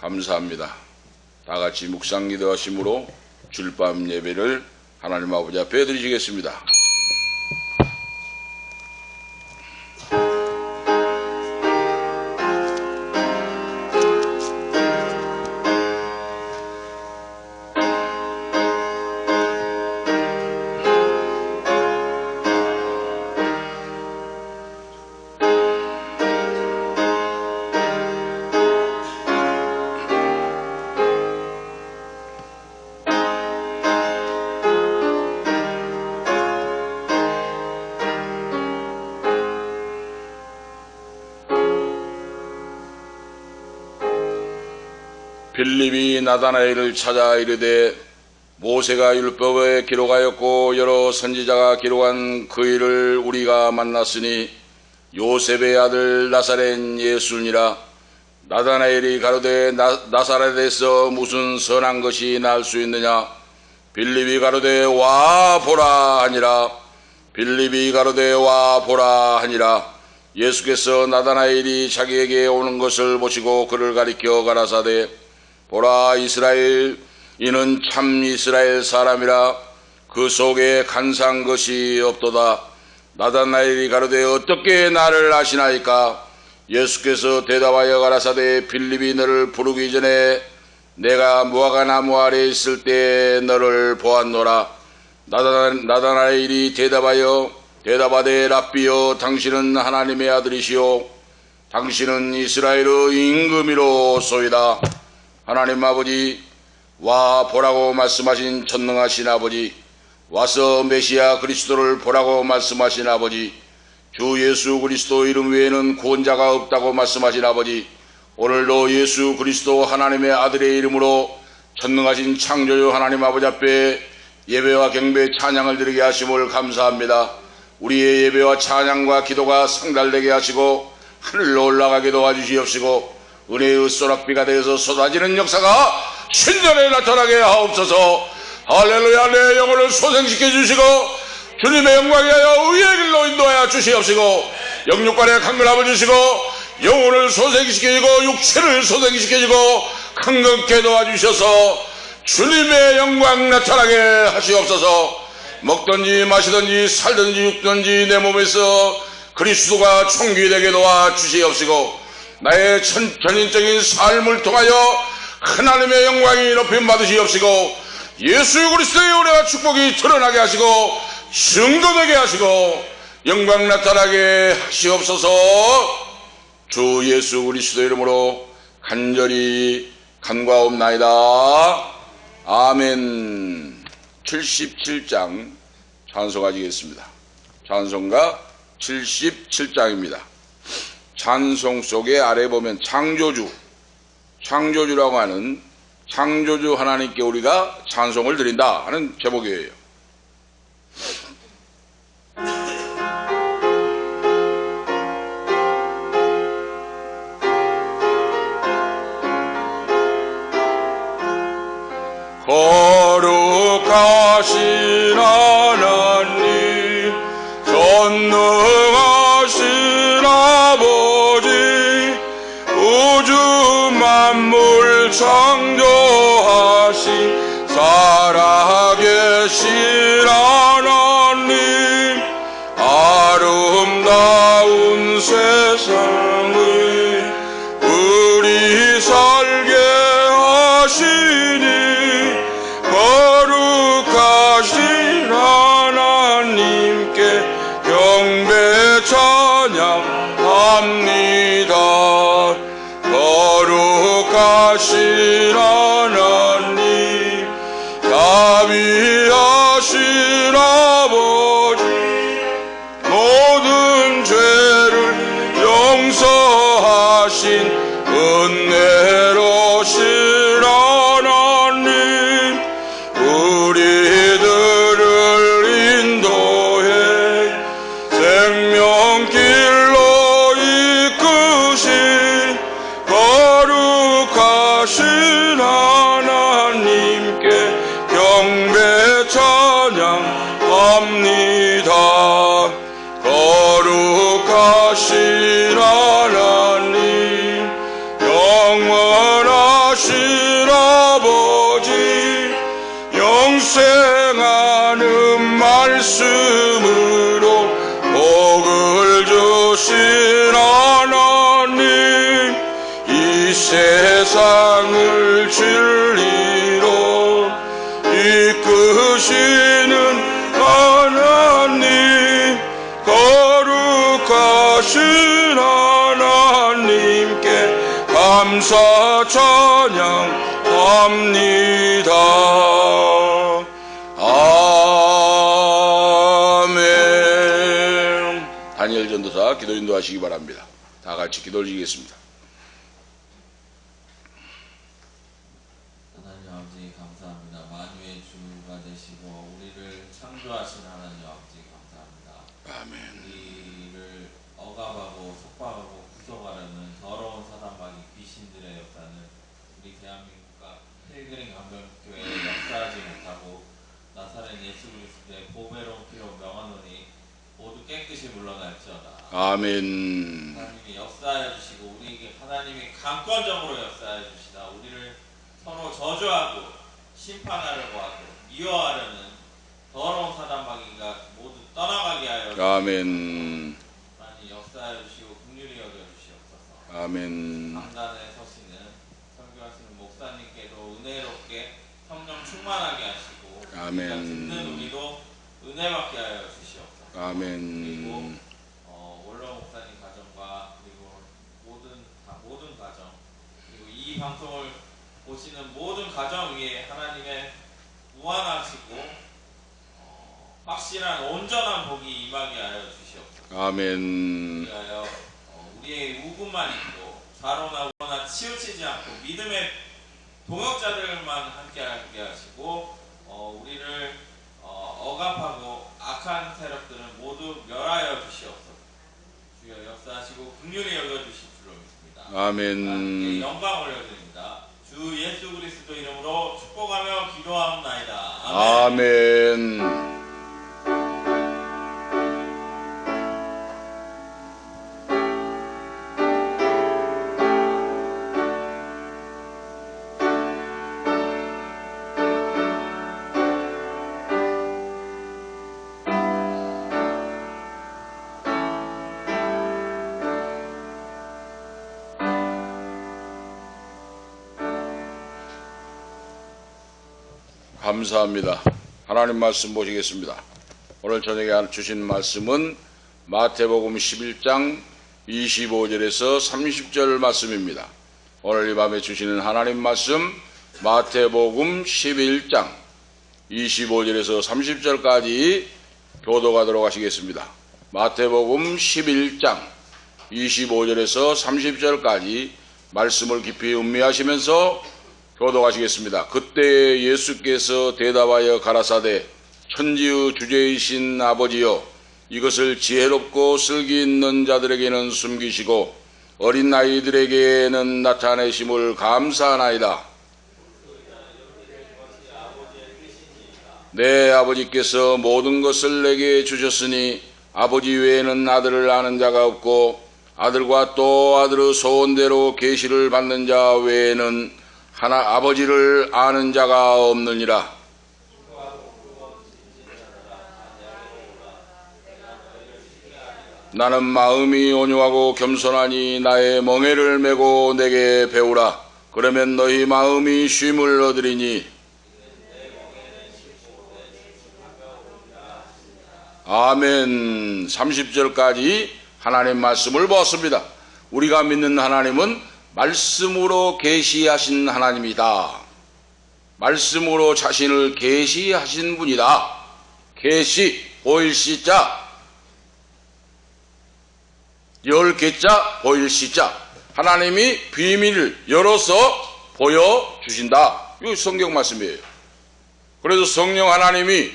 감사합니다. 다 같이 묵상 기도하심으로 줄밤 예배를 하나님 아버지 앞에 드리시겠습니다. 빌립이 나다나엘을 찾아 이르되 모세가 율법에 기록하였고 여러 선지자가 기록한 그 일을 우리가 만났으니 요셉의 아들 나사렛 예수니라. 나다나엘이 가로되 나사렛에서 무슨 선한 것이 날 수 있느냐. 빌립이 가로되 와 보라 하니라. 빌립이 가로되 와 보라 하니라. 예수께서 나다나엘이 자기에게 오는 것을 보시고 그를 가리켜 가라사대 보라 이스라엘 이는 참 이스라엘 사람이라. 그 속에 간사한 것이 없도다. 나다나엘이 가로되 어떻게 나를 아시나이까. 예수께서 대답하여 가라사대 빌립이 너를 부르기 전에 내가 무화과 나무 아래 있을 때 너를 보았노라. 나다나엘이 대답하되 랍비여 당신은 하나님의 아들이시오 당신은 이스라엘의 임금이로소이다. 하나님 아버지, 와 보라고 말씀하신 전능하신 아버지, 와서 메시아 그리스도를 보라고 말씀하신 아버지, 주 예수 그리스도 이름 외에는 구원자가 없다고 말씀하신 아버지, 오늘도 예수 그리스도 하나님의 아들의 이름으로 전능하신 창조주 하나님 아버지 앞에 예배와 경배 찬양을 드리게 하심을 감사합니다. 우리의 예배와 찬양과 기도가 상달되게 하시고 하늘로 올라가게 도와주시옵시고 은혜의 소낙비가 되어서 쏟아지는 역사가 신전에 나타나게 하옵소서. 할렐루야. 내 영혼을 소생시켜 주시고 주님의 영광에 하여 의의 길로 인도하여 주시옵시고 영육간에 강건함을 주시고 영혼을 소생시켜주고 육체를 소생시켜주고 강건케 도와주셔서 주님의 영광 나타나게 하시옵소서. 먹든지 마시든지 살든지 죽든지 내 몸에서 그리스도가 총기되게 도와주시옵시고 나의 전인적인 삶을 통하여 하나님의 영광이 높임 받으시옵시고 예수 그리스도의 은혜와 축복이 드러나게 하시고 증거되게 하시고 영광 나타나게 하시옵소서. 주 예수 그리스도 이름으로 간절히 간구하옵나이다. 아멘. 77장 찬송하시겠습니다. 찬송가 77장입니다. 찬송 속에 아래 보면 창조주라고 하는 창조주 하나님께 우리가 찬송을 드린다 하는 제목이에요. 거룩하신 하나님 전능하신 아버지 우주 만물 창조하신 살아계신 하나님 아름다운 세상을 우리 살게 하시니 거룩하신 하나님께 경배 찬양합니다. 거룩하신 하나님 자비하신 아버지 모든 죄를 용서하신 은혜로우신 하나님 우리들을 인도해 생명길로 이끄신 거룩하신 하나님께 경배 찬양합니다. 거룩하신 하나님 영원하신 거룩하신 아버지, 영생하는 말씀으로 복을 주신 하나님, 이 세상을 진리로 이끄시는 하나님, 거룩하신 하나님께 감사 찬양합니다. 아멘. 다니엘 전도사 기도 인도하시기 바랍니다. 다 같이 기도 올리겠습니다. 하나님 아버지 감사합니다. 만유의 주가 되시고 우리를 창조하신 하나님 아버지 감사합니다. 아멘. 우리를 억압하고 속박하고 구속하려는 더러운 사단마귀 귀신들의 역사는 우리 대한민국과 필그림 감정교회에 역사하지 못하고 나사렛 예수 그리스도의 보배로운 피로 명하노니 모두 깨끗이 물러날지어다. 아멘. 하나님이 역사하여 주시고 우리에게 하나님이 강권적으로 역사하여 주시다. 우리를 서로 저주하고 심판하려고 하고 미워하려는 더러운 사단마귀가 모두 떠나가게 하여 주시고 아멘. 많이 역사하여 주시고 긍휼히 여겨 주시옵소서. 아멘. 강단에 서시는 설교하시는 목사님께도 은혜롭게 성령 충만하게 하시고 아멘. 우리가 듣는 우리도 은혜 받게 하여 주시옵소서. 아멘. 그리고 원로 목사님 가정과 그리고 모든 가정 그리고 이 방송을 보시는 모든 가정 위에 하나님의 무한하시고 확실한 온전한 복이 임하게 하여 주시옵소서. 아멘. 위하여 우리의 우군만 있고 좌로나 우로나 치우치지 않고 믿음의 동역자들만 함께하게 하시고 우리를 억압하고 악한 세력들은 모두 멸하여 주시옵소서. 주여 역사하시고 긍휼히 여겨주실 줄로 믿습니다. 아멘. 하나님께 영광 올려드립니다. 주 예수 그리스도 이름으로 축복하며 기도하옵나이다. 아멘. 아멘. 감사합니다. 하나님 말씀 보시겠습니다. 오늘 저녁에 주신 말씀은 마태복음 11장 25절에서 30절 말씀입니다. 오늘 이 밤에 주시는 하나님 말씀 마태복음 11장 25절에서 30절까지 교도하도록 하시겠습니다. 마태복음 11장 25절에서 30절까지 말씀을 깊이 음미하시면서 교독하시겠습니다. 그때 예수께서 대답하여 가라사대 천지의 주제이신 아버지여, 이것을 지혜롭고 슬기 있는 자들에게는 숨기시고 어린 아이들에게는 나타내심을 감사하나이다. 내 아버지께서 모든 것을 내게 주셨으니 아버지 외에는 아들을 아는 자가 없고 아들과 또 아들의 소원대로 계시를 받는 자 외에는 하나 아버지를 아는 자가 없느니라. 나는 마음이 온유하고 겸손하니 나의 멍에를 메고 내게 배우라. 그러면 너희 마음이 쉼을 얻으리니. 아멘. 30절까지 하나님 말씀을 보았습니다. 우리가 믿는 하나님은 말씀으로 계시하신 하나님이다. 말씀으로 자신을 계시하신 분이다. 계시, 보일 시자, 열 개자, 보일 시자. 하나님이 비밀을 열어서 보여주신다. 이거 성경 말씀이에요. 그래서 성령 하나님이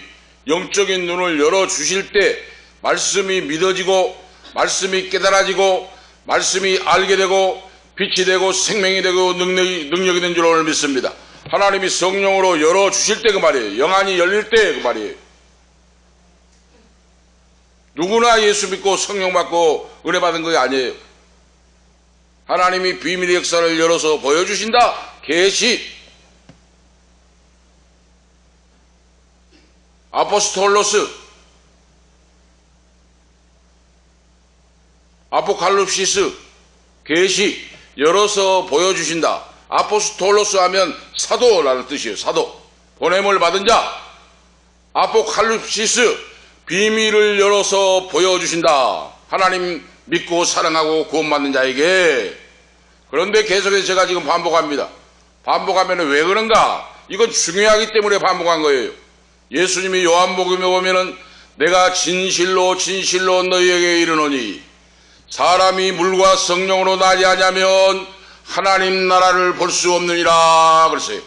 영적인 눈을 열어주실 때 말씀이 믿어지고 말씀이 깨달아지고 말씀이 알게 되고 빛이 되고 생명이 되고 능력이 된 줄 오늘 믿습니다. 하나님이 성령으로 열어주실 때 그 말이에요. 영안이 열릴 때 그 말이에요. 누구나 예수 믿고 성령 받고 은혜 받은 거 아니에요. 하나님이 비밀의 역사를 열어서 보여주신다. 계시, 아포스톨로스, 아포칼립시스, 계시, 열어서 보여주신다. 아포스톨로스 하면 사도라는 뜻이에요. 사도, 보냄을 받은 자. 아포칼립시스, 비밀을 열어서 보여주신다. 하나님 믿고 사랑하고 구원받는 자에게. 그런데 계속해서 제가 지금 반복합니다. 반복하면 왜 그런가? 이건 중요하기 때문에 반복한 거예요. 예수님이 요한복음에 보면은 내가 진실로 진실로 너희에게 이르노니 사람이 물과 성령으로 나지 않으면 하나님 나라를 볼 수 없느니라 그랬어요.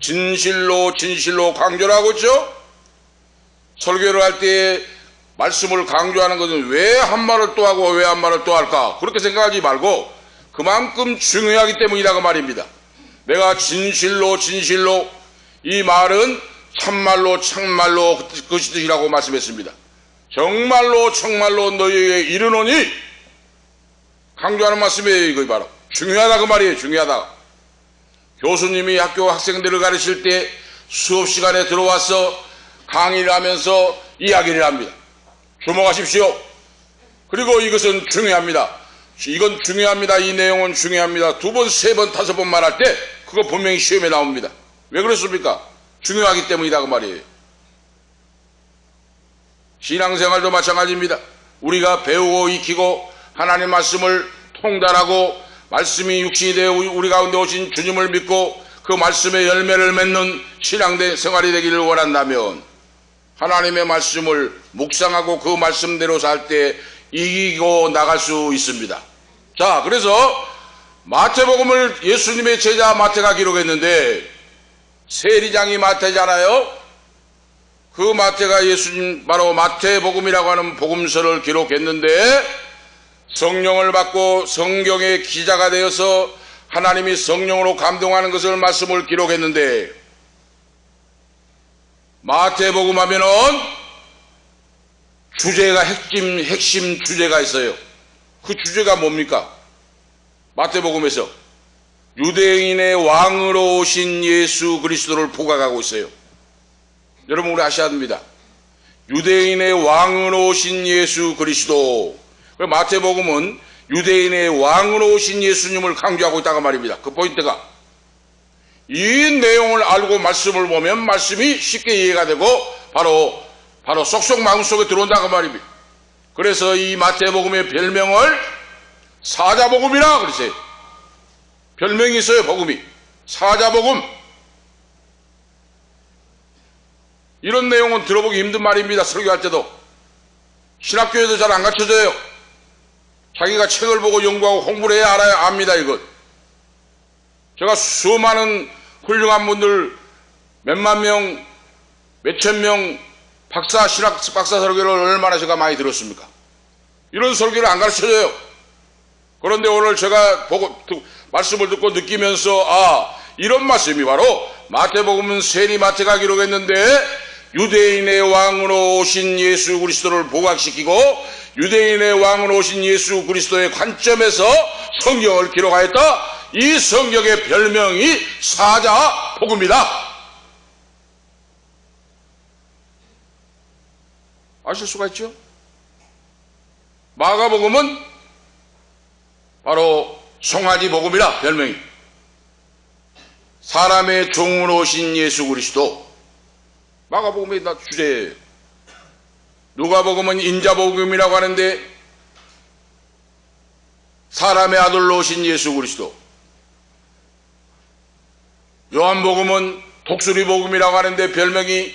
진실로 진실로 강조를 하고 있죠. 설교를 할 때 말씀을 강조하는 것은 왜 한 말을 또 하고 왜 한 말을 또 할까? 그렇게 생각하지 말고 그만큼 중요하기 때문이라고 말입니다. 내가 진실로 진실로, 이 말은 참말로 참말로 그것이 뜻이라고 말씀했습니다. 정말로 정말로 너희에게 이르노니, 강조하는 말씀이에요. 이거 바로 중요하다 그 말이에요. 중요하다. 교수님이 학교 학생들을 가르칠 때 수업 시간에 들어와서 강의를 하면서 이야기를 합니다. 주목하십시오. 그리고 이것은 중요합니다. 이건 중요합니다. 이 내용은 중요합니다. 2번, 3번, 5번 말할 때 그거 분명히 시험에 나옵니다. 왜 그렇습니까? 중요하기 때문이다 그 말이에요. 신앙생활도 마찬가지입니다. 우리가 배우고 익히고 하나님 말씀을 통달하고 말씀이 육신이 되어 우리 가운데 오신 주님을 믿고 그 말씀의 열매를 맺는 신앙된 생활이 되기를 원한다면 하나님의 말씀을 묵상하고 그 말씀대로 살 때 이기고 나갈 수 있습니다. 자, 그래서 마태복음을 예수님의 제자 마태가 기록했는데 세리장이 마태잖아요. 그 마태가 예수님 바로 마태복음이라고 하는 복음서를 기록했는데 성령을 받고 성경의 기자가 되어서 하나님이 성령으로 감동하는 것을 말씀을 기록했는데 마태복음 하면은 주제가 핵심 주제가 있어요. 그 주제가 뭡니까? 마태복음에서 유대인의 왕으로 오신 예수 그리스도를 부각하고 있어요. 여러분 우리 아셔야 합니다. 유대인의 왕으로 오신 예수 그리스도. 마태복음은 유대인의 왕으로 오신 예수님을 강조하고 있다고 말입니다. 그 포인트가 이 내용을 알고 말씀을 보면 말씀이 쉽게 이해가 되고 바로 쏙쏙 마음속에 들어온다고 말입니다. 그래서 이 마태복음의 별명을 사자복음이라 그랬어요. 별명이 있어요. 복음이 사자복음. 이런 내용은 들어보기 힘든 말입니다. 설교할 때도 신학교에도 잘 안 가르쳐져요. 자기가 책을 보고 연구하고 공부를 해야 알아야 압니다. 이것 제가 수많은 훌륭한 분들 몇만 명, 몇천 명 신학 박사 설교를 얼마나 제가 많이 들었습니까? 이런 설교를 안 가르쳐줘요. 그런데 오늘 제가 말씀을 듣고 느끼면서 이런 말씀이 바로 마태복음은 세리 마태가 기록했는데 유대인의 왕으로 오신 예수 그리스도를 부각시키고 유대인의 왕으로 오신 예수 그리스도의 관점에서 성경을 기록하였다. 이 성경의 별명이 사자복음이다. 아실 수가 있죠? 마가복음은 바로 송아지복음이라 별명이. 사람의 종으로 오신 예수 그리스도. 마가복음의 주제예요. 누가복음은 인자복음이라고 하는데 사람의 아들로 오신 예수 그리스도. 요한복음은 독수리복음이라고 하는데 별명이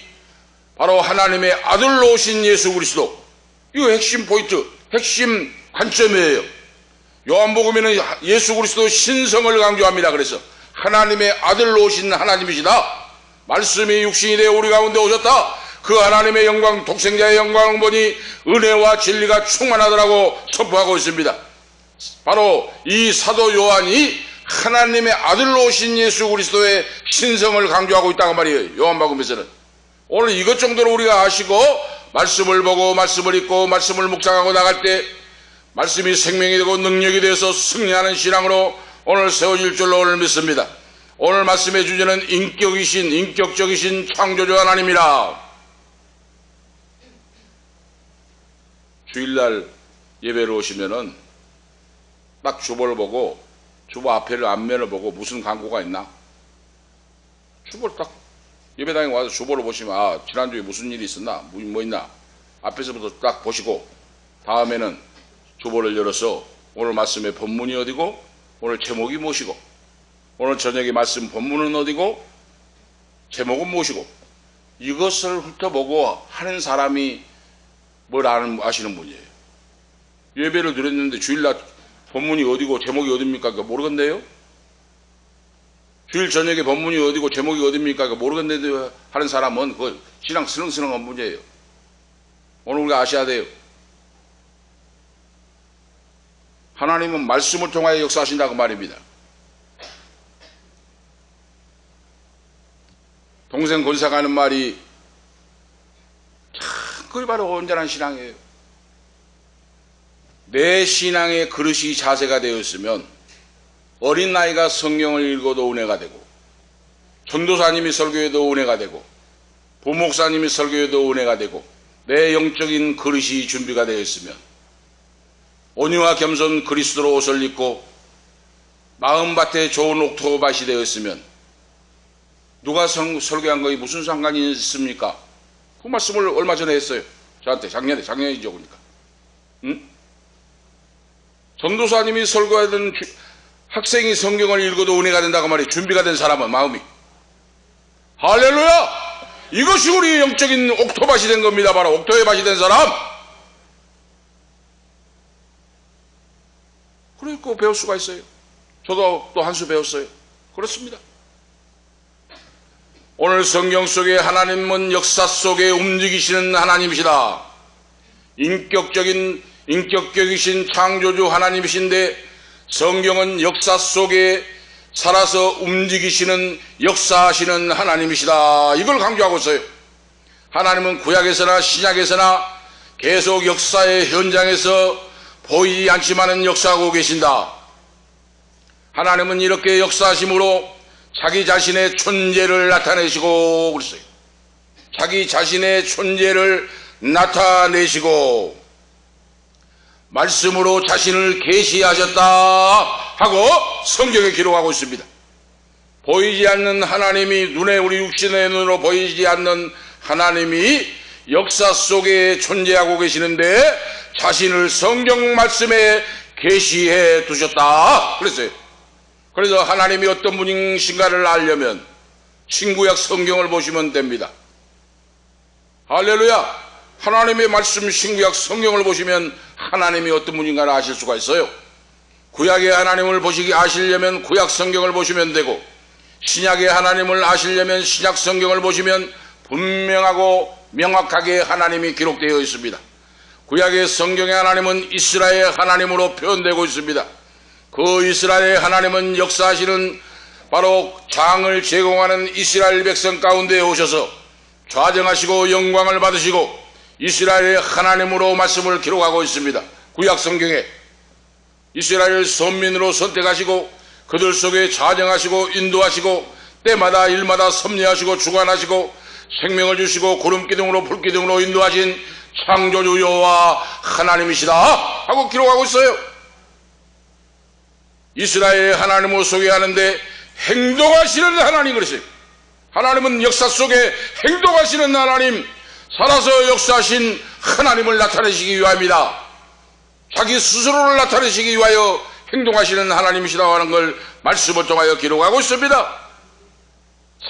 바로 하나님의 아들로 오신 예수 그리스도. 이거 핵심 포인트, 핵심 관점이에요. 요한복음에는 예수 그리스도 신성을 강조합니다. 그래서 하나님의 아들로 오신 하나님이시다. 말씀이 육신이 되어 우리 가운데 오셨다. 그 하나님의 영광, 독생자의 영광을 보니 은혜와 진리가 충만하더라고 선포하고 있습니다. 바로 이 사도 요한이 하나님의 아들로 오신 예수 그리스도의 신성을 강조하고 있다고 말이에요. 요한복음에서는. 오늘 이것 정도로 우리가 아시고 말씀을 보고 말씀을 읽고 말씀을 묵상하고 나갈 때 말씀이 생명이 되고 능력이 되어서 승리하는 신앙으로 오늘 세워질 줄로 오늘 믿습니다. 오늘 말씀의 주제는 인격적이신 창조주 하나님이라. 주일날 예배를 오시면은 딱 주보를 보고 주보 앞에를 앞면을 보고 무슨 광고가 있나? 주보를 딱 예배당에 와서 주보를 보시면 아 지난주에 무슨 일이 있었나? 뭐 있나? 앞에서부터 딱 보시고 다음에는 주보를 열어서 오늘 말씀의 본문이 어디고 오늘 제목이 무엇이고 오늘 저녁에 말씀 본문은 어디고 제목은 무엇이고 이것을 훑어보고 하는 사람이 뭘 아시는 분이에요. 예배를 드렸는데 주일날 본문이 어디고 제목이 어딥니까? 그거 모르겠네요. 주일 저녁에 본문이 어디고 제목이 어딥니까? 그거 모르겠네요 하는 사람은 그 신앙 스렁스렁한 문제예요. 오늘 우리가 아셔야 돼요. 하나님은 말씀을 통하여 역사하신다고 말입니다. 동생 권사가 하는 말이 참 그게 바로 온전한 신앙이에요. 내 신앙의 그릇이 자세가 되었으면 어린 나이가 성경을 읽어도 은혜가 되고 전도사님이 설교해도 은혜가 되고 부목사님이 설교해도 은혜가 되고 내 영적인 그릇이 준비가 되어 있으면 온유와 겸손 그리스도로 옷을 입고 마음밭에 좋은 옥토밭이 되어 있으면 누가 설교한 거에 무슨 상관이 있습니까? 그 말씀을 얼마 전에 했어요. 저한테 작년이죠 그러니까. 응? 전도사님이 설교하던 학생이 성경을 읽어도 은혜가 된다고 말이에요. 준비가 된 사람은 마음이. 할렐루야! 이것이 우리 영적인 옥토밭이 된 겁니다. 바로 옥토의 밭이 된 사람. 그리고 배울 수가 있어요. 저도 또 한 수 배웠어요. 그렇습니다. 오늘 성경 속에 하나님은 역사 속에 움직이시는 하나님이시다. 인격적이신 창조주 하나님이신데 성경은 역사 속에 살아서 움직이시는 역사하시는 하나님이시다. 이걸 강조하고 있어요. 하나님은 구약에서나 신약에서나 계속 역사의 현장에서 보이지 않지만은 역사하고 계신다. 하나님은 이렇게 역사하심으로 자기 자신의 존재를 나타내시고 그랬어요. 자기 자신의 존재를 나타내시고 말씀으로 자신을 계시하셨다 하고 성경에 기록하고 있습니다. 보이지 않는 하나님이 우리 육신의 눈으로 보이지 않는 하나님이 역사 속에 존재하고 계시는데 자신을 성경 말씀에 계시해 두셨다 그랬어요. 그래서 하나님이 어떤 분이신가를 알려면 신구약 성경을 보시면 됩니다. 할렐루야! 하나님의 말씀 신구약 성경을 보시면 하나님이 어떤 분인가를 아실 수가 있어요. 구약의 하나님을 아시려면 구약 성경을 보시면 되고 신약의 하나님을 아시려면 신약 성경을 보시면 분명하고 명확하게 하나님이 기록되어 있습니다. 구약의 성경의 하나님은 이스라엘 하나님으로 표현되고 있습니다. 그 이스라엘 하나님은 역사하시는 바로 장을 제공하는 이스라엘 백성 가운데 오셔서 좌정하시고 영광을 받으시고 이스라엘의 하나님으로 말씀을 기록하고 있습니다. 구약 성경에 이스라엘 선민으로 선택하시고 그들 속에 좌정하시고 인도하시고 때마다 일마다 섭리하시고 주관하시고 생명을 주시고 구름기둥으로 불기둥으로 인도하신 창조주 여호와 하나님이시다 하고 기록하고 있어요. 이스라엘의 하나님으로 소개하는데 행동하시는 하나님 그랬어요. 하나님은 역사 속에 행동하시는 하나님, 살아서 역사하신 하나님을 나타내시기 위함이다. 자기 스스로를 나타내시기 위하여 행동하시는 하나님이시다 하는 걸 말씀을 통하여 기록하고 있습니다.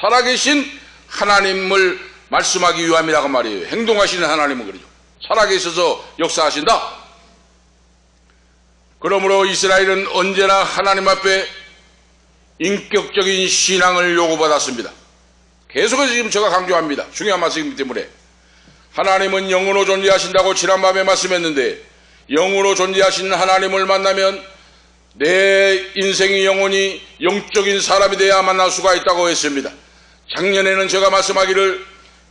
살아계신 하나님을 말씀하기 위함이라고 말이에요. 행동하시는 하나님은 그러죠. 살아계셔서 역사하신다. 그러므로 이스라엘은 언제나 하나님 앞에 인격적인 신앙을 요구받았습니다. 계속해서 지금 제가 강조합니다. 중요한 말씀이기 때문에. 하나님은 영으로 존재하신다고 지난밤에 말씀했는데 영으로 존재하신 하나님을 만나면 내 인생의 영혼이 영적인 사람이 돼야 만날 수가 있다고 했습니다. 작년에는 제가 말씀하기를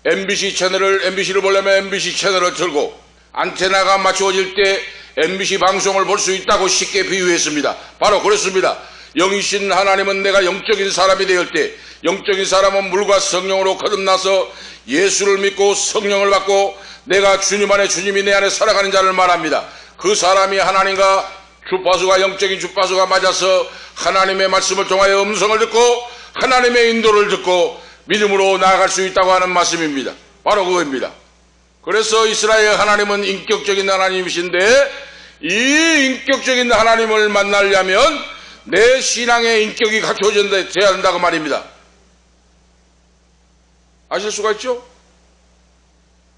MBC를 보려면 MBC 채널을 틀고 안테나가 맞추어질 때 MBC 방송을 볼 수 있다고 쉽게 비유했습니다. 바로 그렇습니다. 영이신 하나님은 내가 영적인 사람이 되을 때, 영적인 사람은 물과 성령으로 거듭나서 예수를 믿고 성령을 받고 내가 주님 안에, 주님이 내 안에 살아가는 자를 말합니다. 그 사람이 하나님과 주파수가, 영적인 주파수가 맞아서 하나님의 말씀을 통하여 음성을 듣고 하나님의 인도를 듣고 믿음으로 나아갈 수 있다고 하는 말씀입니다. 바로 그겁니다. 그래서 이스라엘 하나님은 인격적인 하나님이신데, 이 인격적인 하나님을 만나려면 내 신앙의 인격이 갖춰져야 된다고 말입니다. 아실 수가 있죠?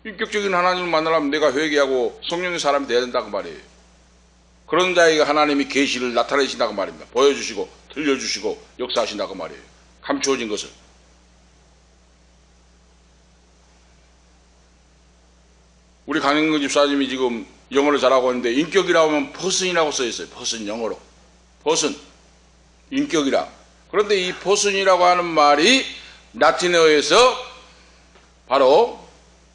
인격적인 하나님을 만나려면 내가 회개하고 성령의 사람이 되어야 된다고 말이에요. 그런 자에게 하나님이 계시를 나타내신다고 말입니다. 보여주시고 들려주시고 역사하신다고 말이에요. 감추어진 것을. 우리 강영근 집사님이 지금 영어를 잘하고 있는데 인격이라고 하면 퍼슨이라고 써있어요. 퍼슨, 영어로. 퍼슨, 인격이라. 그런데 이 퍼슨이라고 하는 말이 라틴어에서 바로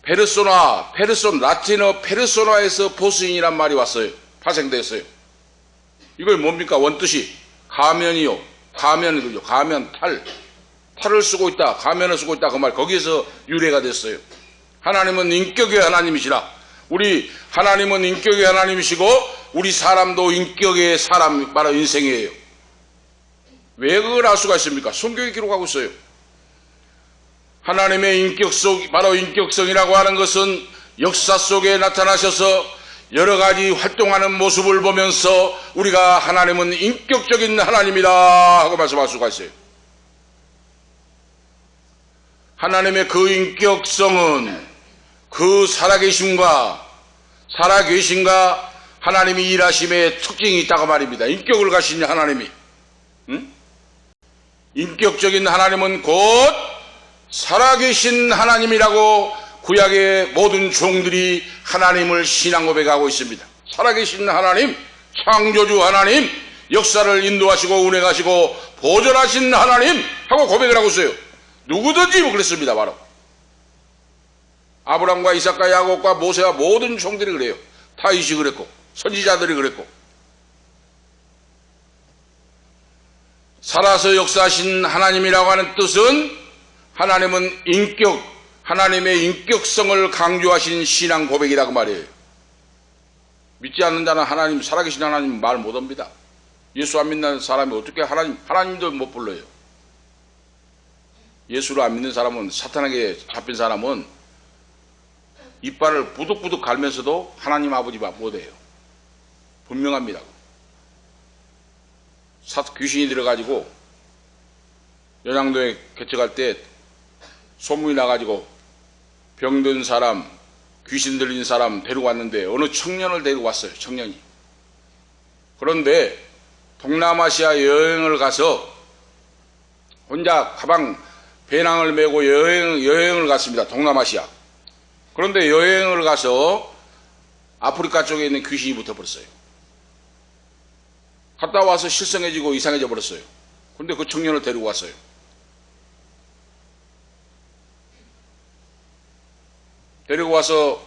페르소나, 라틴어 페르소나에서 퍼슨이란 말이 왔어요. 파생됐어요. 이걸 뭡니까? 원뜻이 가면이요. 가면이죠. 가면, 탈을 쓰고 있다. 가면을 쓰고 있다. 그 말. 거기에서 유래가 됐어요. 하나님은 인격의 하나님이시라. 우리 하나님은 인격의 하나님이시고 우리 사람도 인격의 사람, 바로 인생이에요. 왜 그걸 알 수가 있습니까? 성경에 기록하고 있어요. 하나님의 인격성, 바로 인격성이라고 하는 것은 역사 속에 나타나셔서 여러 가지 활동하는 모습을 보면서 우리가 하나님은 인격적인 하나님이다 하고 말씀할 수가 있어요. 하나님의 그 인격성은 그 살아계심과 하나님이 일하심의 특징이 있다고 말입니다. 인격을 가신 하나님이. 인격적인 하나님은 곧 살아계신 하나님이라고 구약의 모든 종들이 하나님을 신앙 고백하고 있습니다. 살아계신 하나님, 창조주 하나님, 역사를 인도하시고 운행하시고 보존하신 하나님 하고 고백을 하고 있어요. 누구든지 그랬습니다. 바로 아브라함과 이삭과 야곱과 모세와 모든 종들이 그래요. 다윗이 그랬고 선지자들이 그랬고. 살아서 역사하신 하나님이라고 하는 뜻은 하나님은 하나님의 인격성을 강조하신 신앙 고백이라고 말이에요. 믿지 않는 자는 하나님, 살아계신 하나님 말 못합니다. 예수 안 믿는 사람이 어떻게 하나님도 못 불러요. 예수를 안 믿는 사람은, 사탄에게 잡힌 사람은 이빨을 부득부득 갈면서도 하나님 아버지 못해요. 분명합니다. 귀신이 들어가지고 연양도에 개척할 때 소문이 나가지고 병든 사람, 귀신 들린 사람 데리고 왔는데 어느 청년을 데리고 왔어요. 청년이. 그런데 동남아시아 여행을 가서 혼자 배낭을 메고 여행을 갔습니다. 동남아시아. 그런데 여행을 가서 아프리카 쪽에 있는 귀신이 붙어버렸어요. 갔다 와서 실성해지고 이상해져 버렸어요. 그런데 그 청년을 데리고 왔어요. 데리고 와서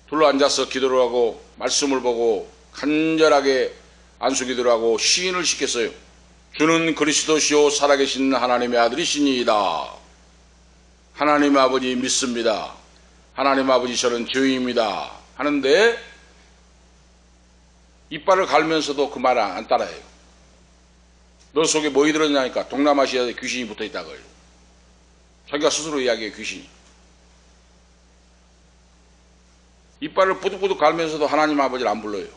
둘러앉아서 기도를 하고 말씀을 보고 간절하게 안수기도를 하고 시인을 시켰어요. 주는 그리스도시요 살아계신 하나님의 아들이시니이다. 하나님 아버지 믿습니다. 하나님 아버지 저는 죄인입니다. 하는데 이빨을 갈면서도 그 말을 안 따라해요. 너 속에 뭐이 들었냐니까 동남아시아에 귀신이 붙어있다고 해요. 자기가 스스로 이야기해요. 귀신이. 이빨을 부득부득 갈면서도 하나님 아버지를 안 불러요.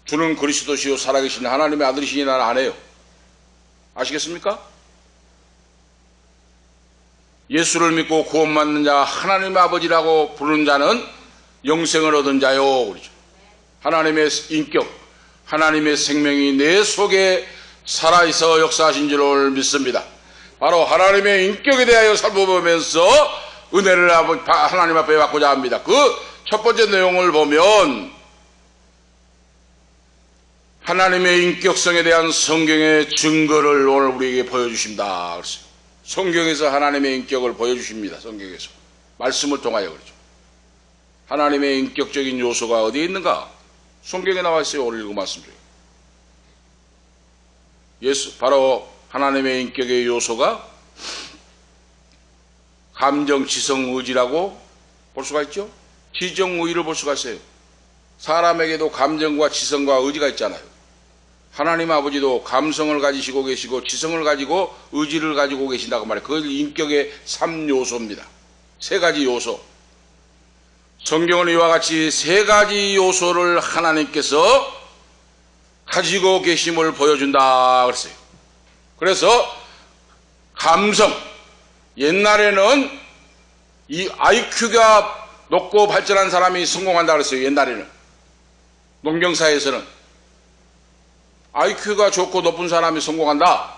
주는 그리스도시요 살아계신 하나님의 아들이시니 나는 안 해요. 아시겠습니까? 예수를 믿고 구원받는 자 하나님의 아버지라고 부르는 자는 영생을 얻은 자요. 그러죠. 하나님의 인격, 하나님의 생명이 내 속에 살아있어 역사하신 줄을 믿습니다. 바로 하나님의 인격에 대하여 살펴보면서 은혜를 하나님 앞에 받고자 합니다. 그 첫 번째 내용을 보면 하나님의 인격성에 대한 성경의 증거를 오늘 우리에게 보여주십니다. 그랬어요. 성경에서 하나님의 인격을 보여주십니다. 성경에서. 말씀을 통하여 그러죠. 하나님의 인격적인 요소가 어디에 있는가? 성경에 나와 있어요. 오늘 읽은 말씀 중에. 바로 하나님의 인격의 요소가 감정, 지성, 의지라고 볼 수가 있죠. 지정, 의를 볼 수가 있어요. 사람에게도 감정과 지성과 의지가 있잖아요. 하나님 아버지도 감성을 가지시고 계시고 지성을 가지고 의지를 가지고 계신다고 말해요. 그걸 인격의 3요소입니다. 세 가지 요소. 성경은 이와 같이 세 가지 요소를 하나님께서 가지고 계심을 보여준다 그랬어요. 그래서 감성, 옛날에는 이 IQ가 높고 발전한 사람이 성공한다 그랬어요. 옛날에는 농경사에서는 IQ가 좋고 높은 사람이 성공한다.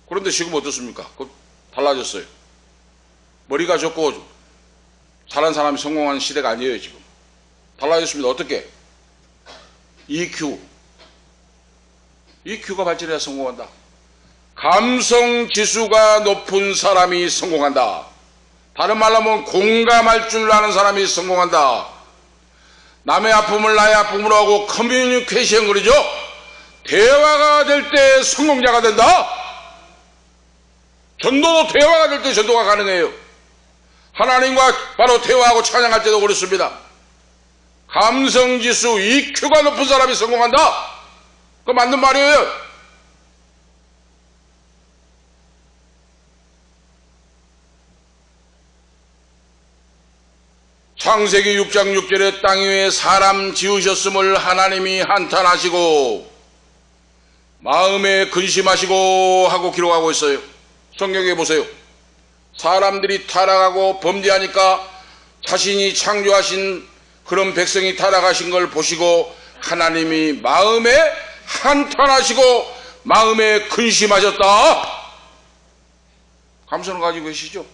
그런데 지금 어떻습니까? 달라졌어요. 머리가 좋고 잘한 사람이 성공하는 시대가 아니에요. 지금 달라졌습니다. 어떻게? EQ가 발전해야 성공한다. 감성 지수가 높은 사람이 성공한다. 다른 말로 하면 공감할 줄 아는 사람이 성공한다. 남의 아픔을 나의 아픔으로 하고 커뮤니케이션 그러죠. 대화가 될 때 성공자가 된다. 전도도 대화가 될 때 전도가 가능해요. 하나님과 바로 대화하고 찬양할 때도 그렇습니다. 감성지수 EQ가 높은 사람이 성공한다. 그거 맞는 말이에요. 창세기 6장 6절에 땅 위에 사람 지으셨음을 하나님이 한탄하시고 마음에 근심하시고 하고 기록하고 있어요. 성경에 보세요. 사람들이 타락하고 범죄하니까 자신이 창조하신 그런 백성이 타락하신 걸 보시고 하나님이 마음에 한탄하시고 마음에 근심하셨다. 감성을 가지고 계시죠?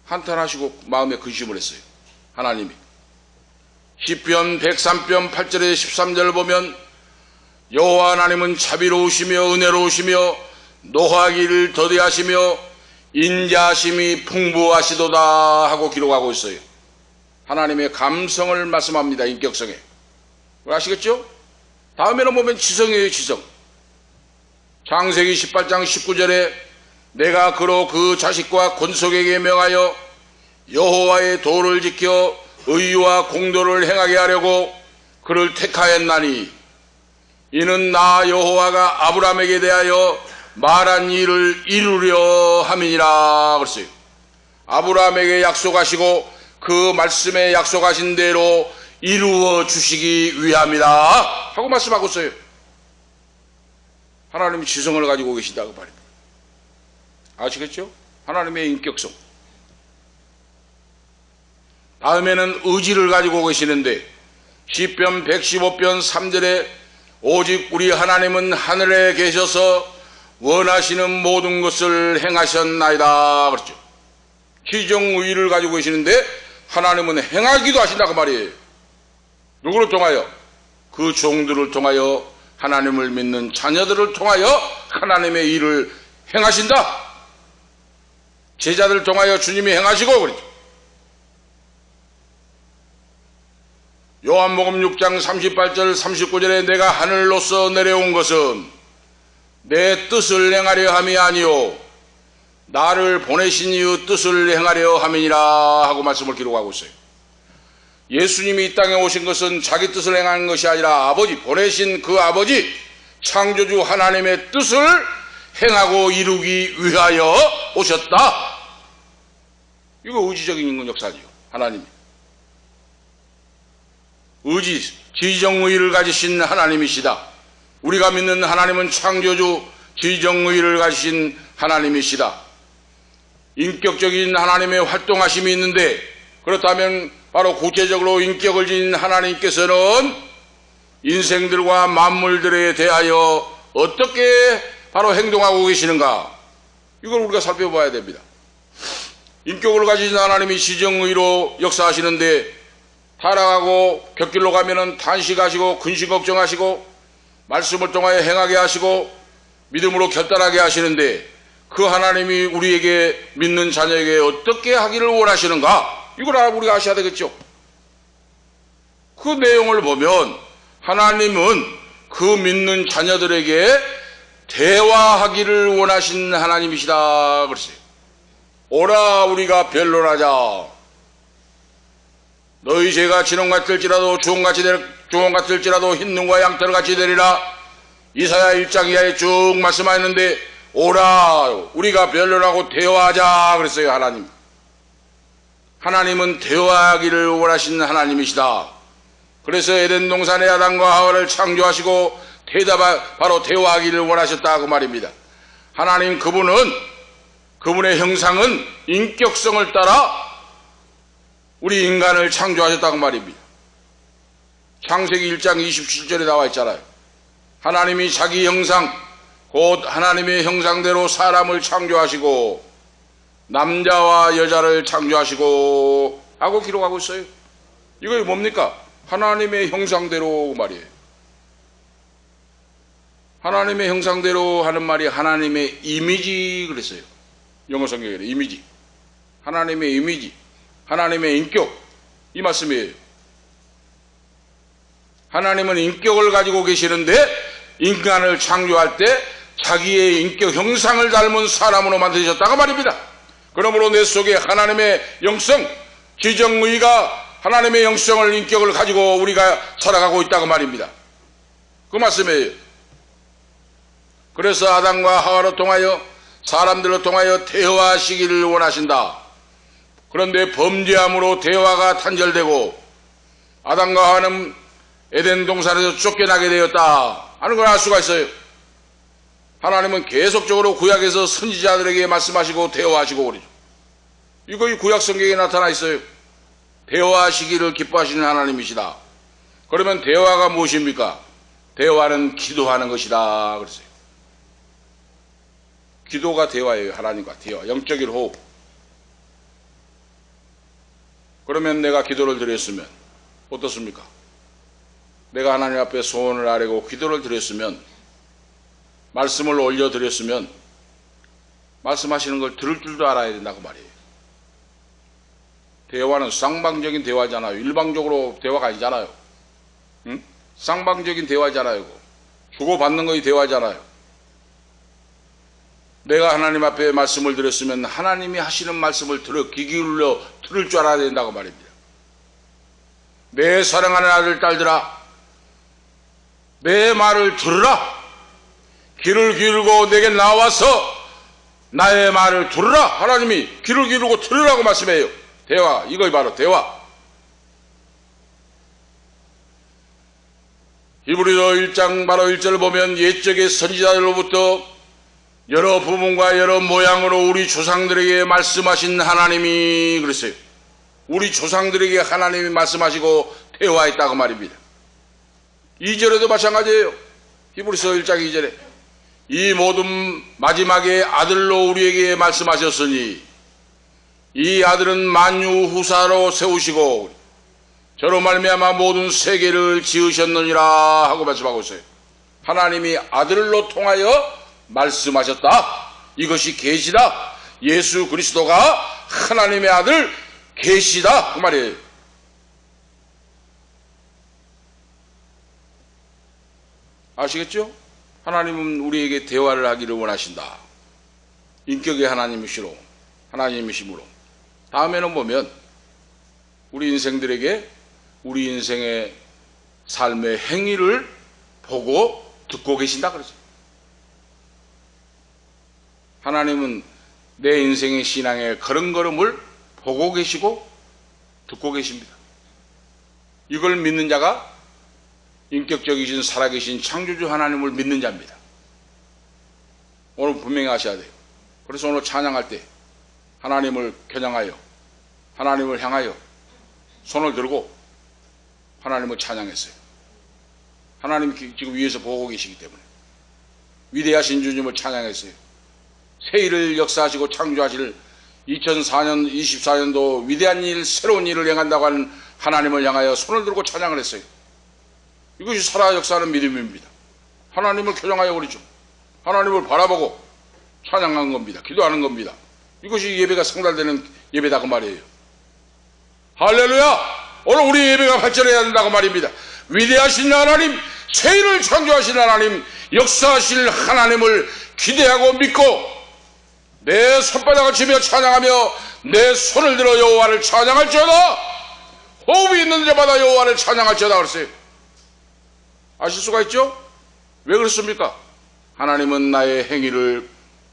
한탄하시고 마음에 근심을 했어요. 하나님이. 시편 103편 8절에 13절 보면 여호와 하나님은 자비로우시며 은혜로우시며 노하기를 더디하시며 인자하심이 풍부하시도다 하고 기록하고 있어요. 하나님의 감성을 말씀합니다. 인격성에. 아시겠죠? 다음에는 보면 지성이에요. 지성. 창세기 18장 19절에 내가 그로 그 자식과 권속에게 명하여 여호와의 도를 지켜 의와 공도를 행하게 하려고 그를 택하였나니 이는 나 여호와가 아브라함에게 대하여 말한 일을 이루려 함이니라 그랬어요. 아브라함에게 약속하시고 그 말씀에 약속하신 대로 이루어 주시기 위함이다 하고 말씀하고 있어요. 하나님이 지성을 가지고 계신다고 말입니다. 아시겠죠? 하나님의 인격성. 다음에는 의지를 가지고 계시는데 시편 115편 3절에 오직 우리 하나님은 하늘에 계셔서 원하시는 모든 것을 행하셨나이다 그렇죠. 희정의를 가지고 계시는데 하나님은 행하기도 하신다고 말이에요. 누구를 통하여? 그 종들을 통하여 하나님을 믿는 자녀들을 통하여 하나님의 일을 행하신다. 제자들을 통하여 주님이 행하시고 그렇죠. 요한복음 6장 38절 39절에 내가 하늘로서 내려온 것은 내 뜻을 행하려 함이 아니요 나를 보내신 이의 뜻을 행하려 함이니라 하고 말씀을 기록하고 있어요. 예수님이 이 땅에 오신 것은 자기 뜻을 행하는 것이 아니라 아버지, 보내신 그 아버지 창조주 하나님의 뜻을 행하고 이루기 위하여 오셨다. 이거 의지적인 인간 역사죠. 하나님이 의지, 지정의를 가지신 하나님이시다. 우리가 믿는 하나님은 창조주 지정의를 가지신 하나님이시다. 인격적인 하나님의 활동하심이 있는데 그렇다면 바로 구체적으로 인격을 지닌 하나님께서는 인생들과 만물들에 대하여 어떻게 바로 행동하고 계시는가, 이걸 우리가 살펴봐야 됩니다. 인격을 가지신 하나님이 지정의로 역사하시는데 타락하고 곁길로 가면은 탄식하시고 근심 걱정하시고 말씀을 통하여 행하게 하시고 믿음으로 결단하게 하시는데 그 하나님이 우리에게 믿는 자녀에게 어떻게 하기를 원하시는가, 이걸 우리가 아셔야 되겠죠. 그 내용을 보면 하나님은 그 믿는 자녀들에게 대화하기를 원하신 하나님이시다 그랬어요. 오라 우리가 변론하자. 너희 죄가 진홍 같을지라도 주홍 같을지라도 흰 눈과 양털 같이 되리라. 이사야 1장 이하에 쭉 말씀하였는데 오라 우리가 변론하고 대화하자 그랬어요. 하나님. 하나님은 대화하기를 원하시는 하나님이시다. 그래서 에덴 동산에 아담과 하와를 창조하시고 바로 대화하기를 원하셨다 그 말입니다. 하나님 그분의 형상은 인격성을 따라 우리 인간을 창조하셨다고 말입니다. 창세기 1장 27절에 나와 있잖아요. 하나님이 자기 형상 곧 하나님의 형상대로 사람을 창조하시고 남자와 여자를 창조하시고 하고 기록하고 있어요. 이거 뭡니까? 하나님의 형상대로 말이에요. 하나님의 형상대로 하는 말이 하나님의 이미지 그랬어요. 영어 성경에 이미지. 하나님의 이미지. 하나님의 인격. 이 말씀이에요. 하나님은 인격을 가지고 계시는데 인간을 창조할 때 자기의 인격 형상을 닮은 사람으로 만드셨다고 말입니다. 그러므로 내 속에 하나님의 영성, 지정의가 하나님의 영성을 인격을 가지고 우리가 살아가고 있다고 말입니다. 그 말씀이에요. 그래서 아담과 하와로 통하여 사람들로 통하여 대화하시기를 원하신다. 그런데 범죄함으로 대화가 단절되고 아담과 하와는 에덴 동산에서 쫓겨나게 되었다 하는 걸 알 수가 있어요. 하나님은 계속적으로 구약에서 선지자들에게 말씀하시고 대화하시고 그러죠. 이거 이 구약 성경에 나타나 있어요. 대화하시기를 기뻐하시는 하나님이시다. 그러면 대화가 무엇입니까? 대화는 기도하는 것이다 그랬어요. 기도가 대화예요. 하나님과 대화, 영적인 호흡. 그러면 내가 기도를 드렸으면 어떻습니까? 내가 하나님 앞에 소원을 아뢰고 기도를 드렸으면, 말씀을 올려드렸으면 말씀하시는 걸 들을 줄도 알아야 된다고 말이에요. 대화는 쌍방적인 대화잖아요. 일방적으로 대화가 아니잖아요. 응? 쌍방적인 대화잖아요. 주고받는 것이 대화잖아요. 내가 하나님 앞에 말씀을 드렸으면 하나님이 하시는 말씀을 귀 기울여 들을 줄 알아야 된다고 말입니다. 내 사랑하는 아들 딸들아, 내 말을 들으라. 귀를 기울고 내게 나와서 나의 말을 들으라. 하나님이 귀를 기울고 들으라고 말씀해요. 대화, 이거 바로 대화. 히브리서 1장 바로 1절을 보면 옛적의 선지자들로부터 여러 부분과 여러 모양으로 우리 조상들에게 말씀하신 하나님이 그랬어요. 우리 조상들에게 하나님이 말씀하시고 대화했다고 말입니다. 2절에도 마찬가지예요. 히브리서 1장 2절에 이 모든 마지막에 아들로 우리에게 말씀하셨으니 이 아들은 만유 후사로 세우시고 저로 말미암아 모든 세계를 지으셨느니라 하고 말씀하고 있어요. 하나님이 아들로 통하여 말씀하셨다. 이것이 계시다. 예수 그리스도가 하나님의 아들 계시다 그 말이에요. 아시겠죠? 하나님은 우리에게 대화를 하기를 원하신다. 인격의 하나님이시므로 다음에는 보면 우리 인생들에게 우리 인생의 삶의 행위를 보고 듣고 계신다 그러죠. 하나님은 내 인생의 신앙의 걸음걸음을 보고 계시고 듣고 계십니다. 이걸 믿는 자가 인격적이신 살아계신 창조주 하나님을 믿는 자입니다. 오늘 분명히 아셔야 돼요. 그래서 오늘 찬양할 때 하나님을 겨냥하여 하나님을 향하여 손을 들고 하나님을 찬양했어요. 하나님이 지금 위에서 보고 계시기 때문에 위대하신 주님을 찬양했어요. 새 일을 역사하시고 창조하실 2024년 24년도 위대한 일, 새로운 일을 행한다고 하는 하나님을 향하여 손을 들고 찬양을 했어요. 이것이 살아 역사하는 믿음입니다. 하나님을 겨냥하여 그러죠. 하나님을 바라보고 찬양하는 겁니다. 기도하는 겁니다. 이것이 예배가 상달되는 예배다 그 말이에요. 할렐루야! 오늘 우리 예배가 발전해야 된다고 말입니다. 위대하신 하나님, 세일을 창조하신 하나님, 역사하실 하나님을 기대하고 믿고 내 손바닥을 치며 찬양하며 내 손을 들어 여호와를 찬양할지어다. 호흡이 있는 자마다 여호와를 찬양할지어다 그랬어요. 아실 수가 있죠? 왜 그렇습니까? 하나님은 나의 행위를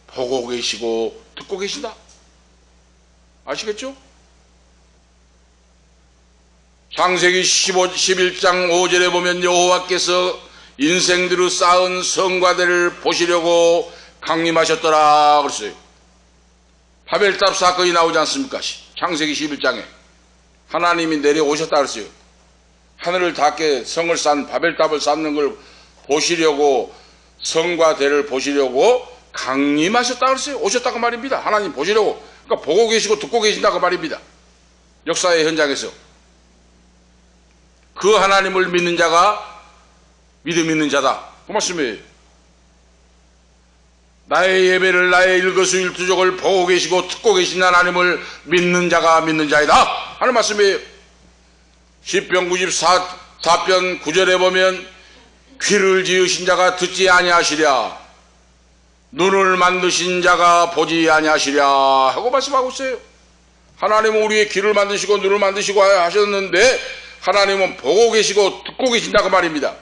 보고 계시고 듣고 계신다. 아시겠죠? 창세기 11장 5절에 보면 여호와께서 인생들을 쌓은 성과들을 보시려고 강림하셨더라 그랬어요. 바벨탑 사건이 나오지 않습니까? 창세기 11장에 하나님이 내려오셨다 그랬어요. 하늘을 닿게 성을 쌓은 바벨탑을 쌓는 걸 보시려고, 성과대를 보시려고 강림하셨다 그랬어요. 오셨다고 말입니다. 하나님 보시려고. 그러니까 보고 계시고 듣고 계신다고 말입니다. 역사의 현장에서 그 하나님을 믿는 자가 믿음 있는 자다 그 말씀이에요. 나의 예배를, 나의 일거수일투족을 보고 계시고 듣고 계신 하나님을 믿는 자가 믿는 자이다 하는 말씀이에요. 시편 94편 9절에 보면 귀를 지으신 자가 듣지 아니하시랴, 눈을 만드신 자가 보지 아니하시랴 하고 말씀하고 있어요. 하나님은 우리의 귀를 만드시고 눈을 만드시고 하셨는데 하나님은 보고 계시고 듣고 계신다고 말입니다.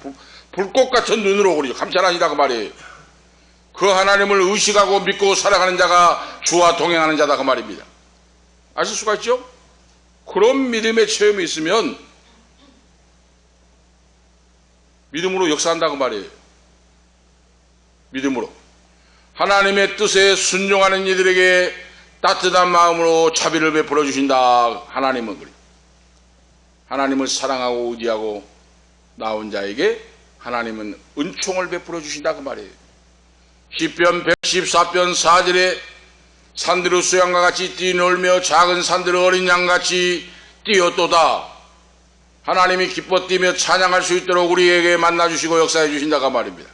불꽃 같은 눈으로 그러죠. 감찰하시다고 말이에요. 그 하나님을 의식하고 믿고 살아가는 자가 주와 동행하는 자다 그 말입니다. 아실 수가 있죠? 그런 믿음의 체험이 있으면 믿음으로 역사한다고 말이에요. 믿음으로 하나님의 뜻에 순종하는 이들에게 따뜻한 마음으로 자비를 베풀어 주신다. 하나님은 그래요. 하나님을 사랑하고 의지하고 나온 자에게 하나님은 은총을 베풀어 주신다 그 말이에요. 시편 114편 4절에 산들의 수양과 같이 뛰놀며 작은 산들의 어린 양같이 뛰었도다. 하나님이 기뻐 뛰며 찬양할 수 있도록 우리에게 만나주시고 역사해 주신다 그 말입니다.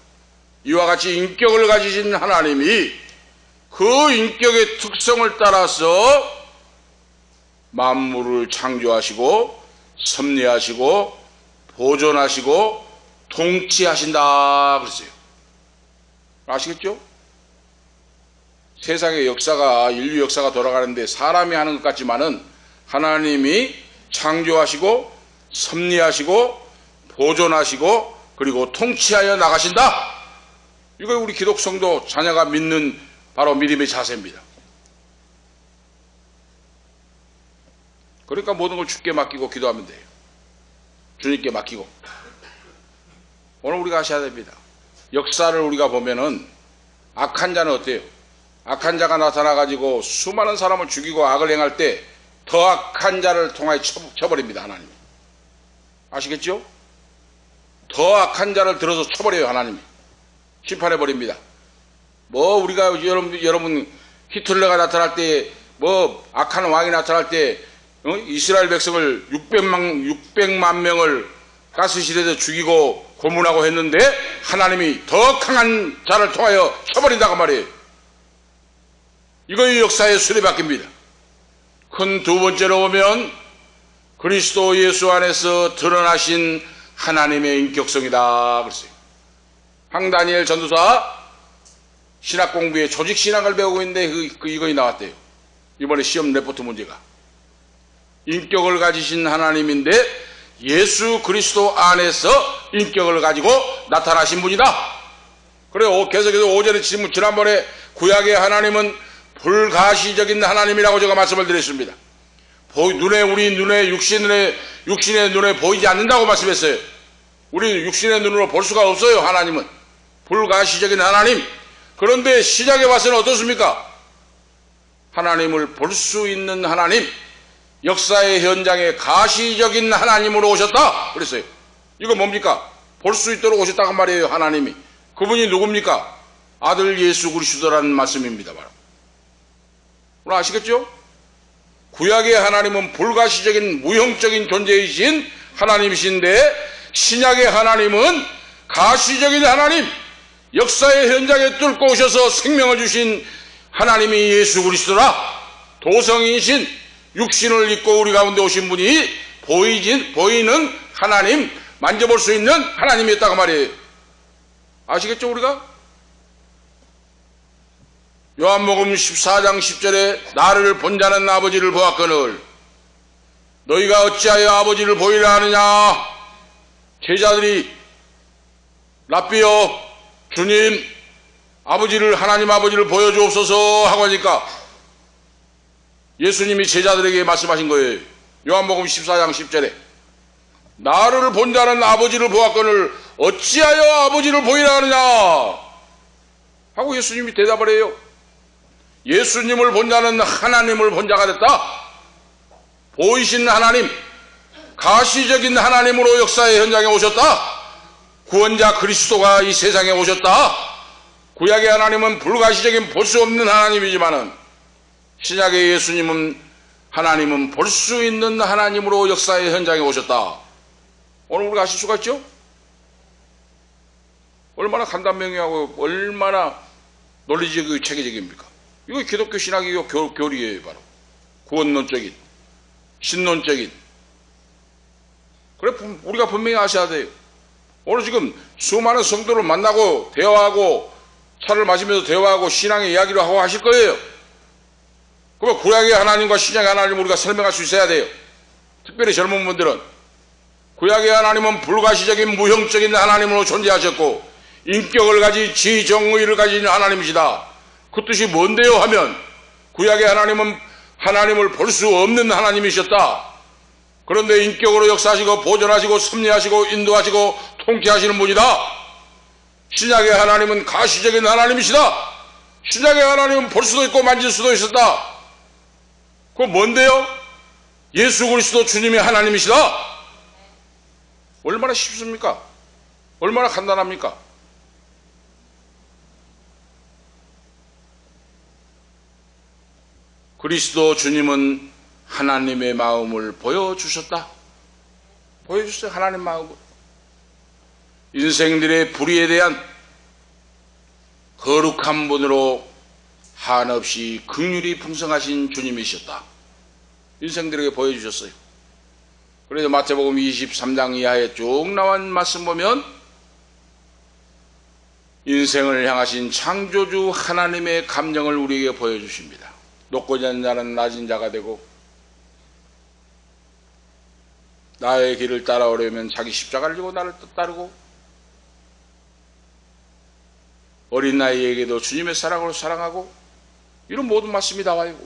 이와 같이 인격을 가지신 하나님이 그 인격의 특성을 따라서 만물을 창조하시고 섭리하시고 보존하시고 통치하신다 그랬어요. 아시겠죠? 세상의 역사가, 인류 역사가 돌아가는데 사람이 하는 것 같지만은 하나님이 창조하시고 섭리하시고 보존하시고 그리고 통치하여 나가신다. 이거 우리 기독 성도 자녀가 믿는 바로 믿음의 자세입니다. 그러니까 모든 걸 주께 맡기고 기도하면 돼요. 주님께 맡기고. 오늘 우리가 하셔야 됩니다. 역사를 우리가 보면은 악한 자는 어때요? 악한 자가 나타나가지고 수많은 사람을 죽이고 악을 행할 때 더 악한 자를 통하여 쳐버립니다. 하나님이. 아시겠죠? 더 악한 자를 들어서 쳐버려요. 하나님이. 심판해버립니다. 뭐 우리가 여러분 히틀러가 나타날 때, 뭐 악한 왕이 나타날 때 이스라엘 백성을 600만 명을 가스실에서 죽이고 고문하고 했는데 하나님이 더 강한 자를 통하여 쳐버린다고 말이에요. 이거 역사의 수레바퀴입니다. 큰 두 번째로 보면 그리스도 예수 안에서 드러나신 하나님의 인격성이다 그랬어요. 황다니엘 전도사 신학 공부에 조직 신학을 배우고 있는데 이거이 나왔대요. 이번에 시험 레포트 문제가. 인격을 가지신 하나님인데 예수 그리스도 안에서 인격을 가지고 나타나신 분이다. 그래요. 계속해서 오전에 지난번에 구약의 하나님은 불가시적인 하나님이라고 제가 말씀을 드렸습니다. 우리 눈에 육신의 눈에 보이지 않는다고 말씀했어요. 우리 육신의 눈으로 볼 수가 없어요. 하나님은 불가시적인 하나님. 그런데 시작에 와서는 어떻습니까? 하나님을 볼 수 있는 하나님, 역사의 현장에 가시적인 하나님으로 오셨다 그랬어요. 이거 뭡니까? 볼 수 있도록 오셨다고 말이에요. 하나님이. 그분이 누굽니까? 아들 예수 그리스도라는 말씀입니다. 바로. 오늘 아시겠죠? 구약의 하나님은 불가시적인 무형적인 존재이신 하나님이신데 신약의 하나님은 가시적인 하나님, 역사의 현장에 뚫고 오셔서 생명을 주신 하나님이 예수 그리스도라. 도성이신 육신을 입고 우리 가운데 오신 분이 보이는 하나님, 만져볼 수 있는 하나님이었다고 말이에요. 아시겠죠, 우리가? 요한복음 14장 10절에 나를 본 자는 아버지를 보았거늘 너희가 어찌하여 아버지를 보이라 하느냐. 제자들이 랍비여 주님 하나님 아버지를 보여주옵소서 하고 하니까 예수님이 제자들에게 말씀하신 거예요. 요한복음 14장 10절에 나를 본 자는 아버지를 보았거늘 어찌하여 아버지를 보이라 하느냐 하고 예수님이 대답을 해요. 예수님을 본 자는 하나님을 본 자가 됐다. 보이신 하나님, 가시적인 하나님으로 역사의 현장에 오셨다. 구원자 그리스도가 이 세상에 오셨다. 구약의 하나님은 불가시적인 볼 수 없는 하나님이지만은 신약의 예수님은 하나님은 볼 수 있는 하나님으로 역사의 현장에 오셨다. 오늘 우리가 아실 수가 있죠? 얼마나 간단명료하고 얼마나 논리적이고 체계적입니까? 이거 기독교 신학의 교리예요. 바로 구원론적인 신론적인. 그래 우리가 분명히 아셔야 돼요. 오늘 지금 수많은 성도를 만나고 대화하고 차를 마시면서 대화하고 신앙의 이야기를 하고 하실 거예요. 그러면 구약의 하나님과 신약의 하나님을 우리가 설명할 수 있어야 돼요. 특별히 젊은 분들은 구약의 하나님은 불가시적인 무형적인 하나님으로 존재하셨고 인격을 가진 지정의를 가진 하나님이시다. 그 뜻이 뭔데요 하면 구약의 하나님은 하나님을 볼 수 없는 하나님이셨다. 그런데 인격으로 역사하시고 보존하시고 섭리하시고 인도하시고 통치하시는 분이다. 신약의 하나님은 가시적인 하나님이시다. 신약의 하나님은 볼 수도 있고 만질 수도 있었다. 그건 뭔데요? 예수 그리스도 주님의 하나님이시다. 얼마나 쉽습니까? 얼마나 간단합니까? 그리스도 주님은 하나님의 마음을 보여주셨다. 보여주셨어요. 하나님 마음을. 인생들의 불의에 대한 거룩한 분으로 한없이 긍휼이 풍성하신 주님이셨다. 인생들에게 보여주셨어요. 그래서 마태복음 23장 이하에 쭉 나온 말씀 보면 인생을 향하신 창조주 하나님의 감정을 우리에게 보여주십니다. 높고자 하는 자는 낮은 자가 되고 나의 길을 따라오려면 자기 십자가를 지고 나를 따르고 어린 나이에게도 주님의 사랑으로 사랑하고 이런 모든 말씀이 나와요.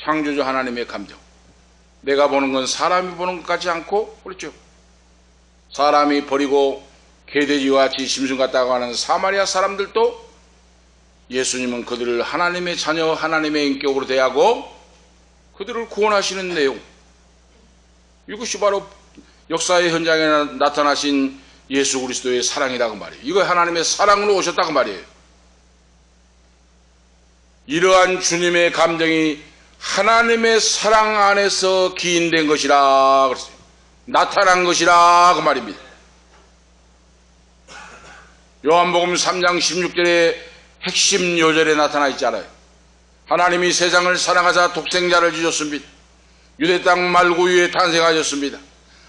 창조주 하나님의 감정. 내가 보는 건 사람이 보는 것 같지 않고 그렇죠. 사람이 버리고 개돼지와 같이 짐승 같다고 하는 사마리아 사람들도 예수님은 그들을 하나님의 자녀 하나님의 인격으로 대하고 그들을 구원하시는 내용, 이것이 바로 역사의 현장에 나타나신 예수 그리스도의 사랑이라고 말이에요. 이거 하나님의 사랑으로 오셨다고 말이에요. 이러한 주님의 감정이 하나님의 사랑 안에서 기인된 것이라 그랬어요. 나타난 것이라 그 말입니다. 요한복음 3장 16절에 핵심 요절에 나타나 있잖아요. 하나님이 세상을 사랑하사 독생자를 주셨습니다. 유대 땅 말구유에 탄생하셨습니다.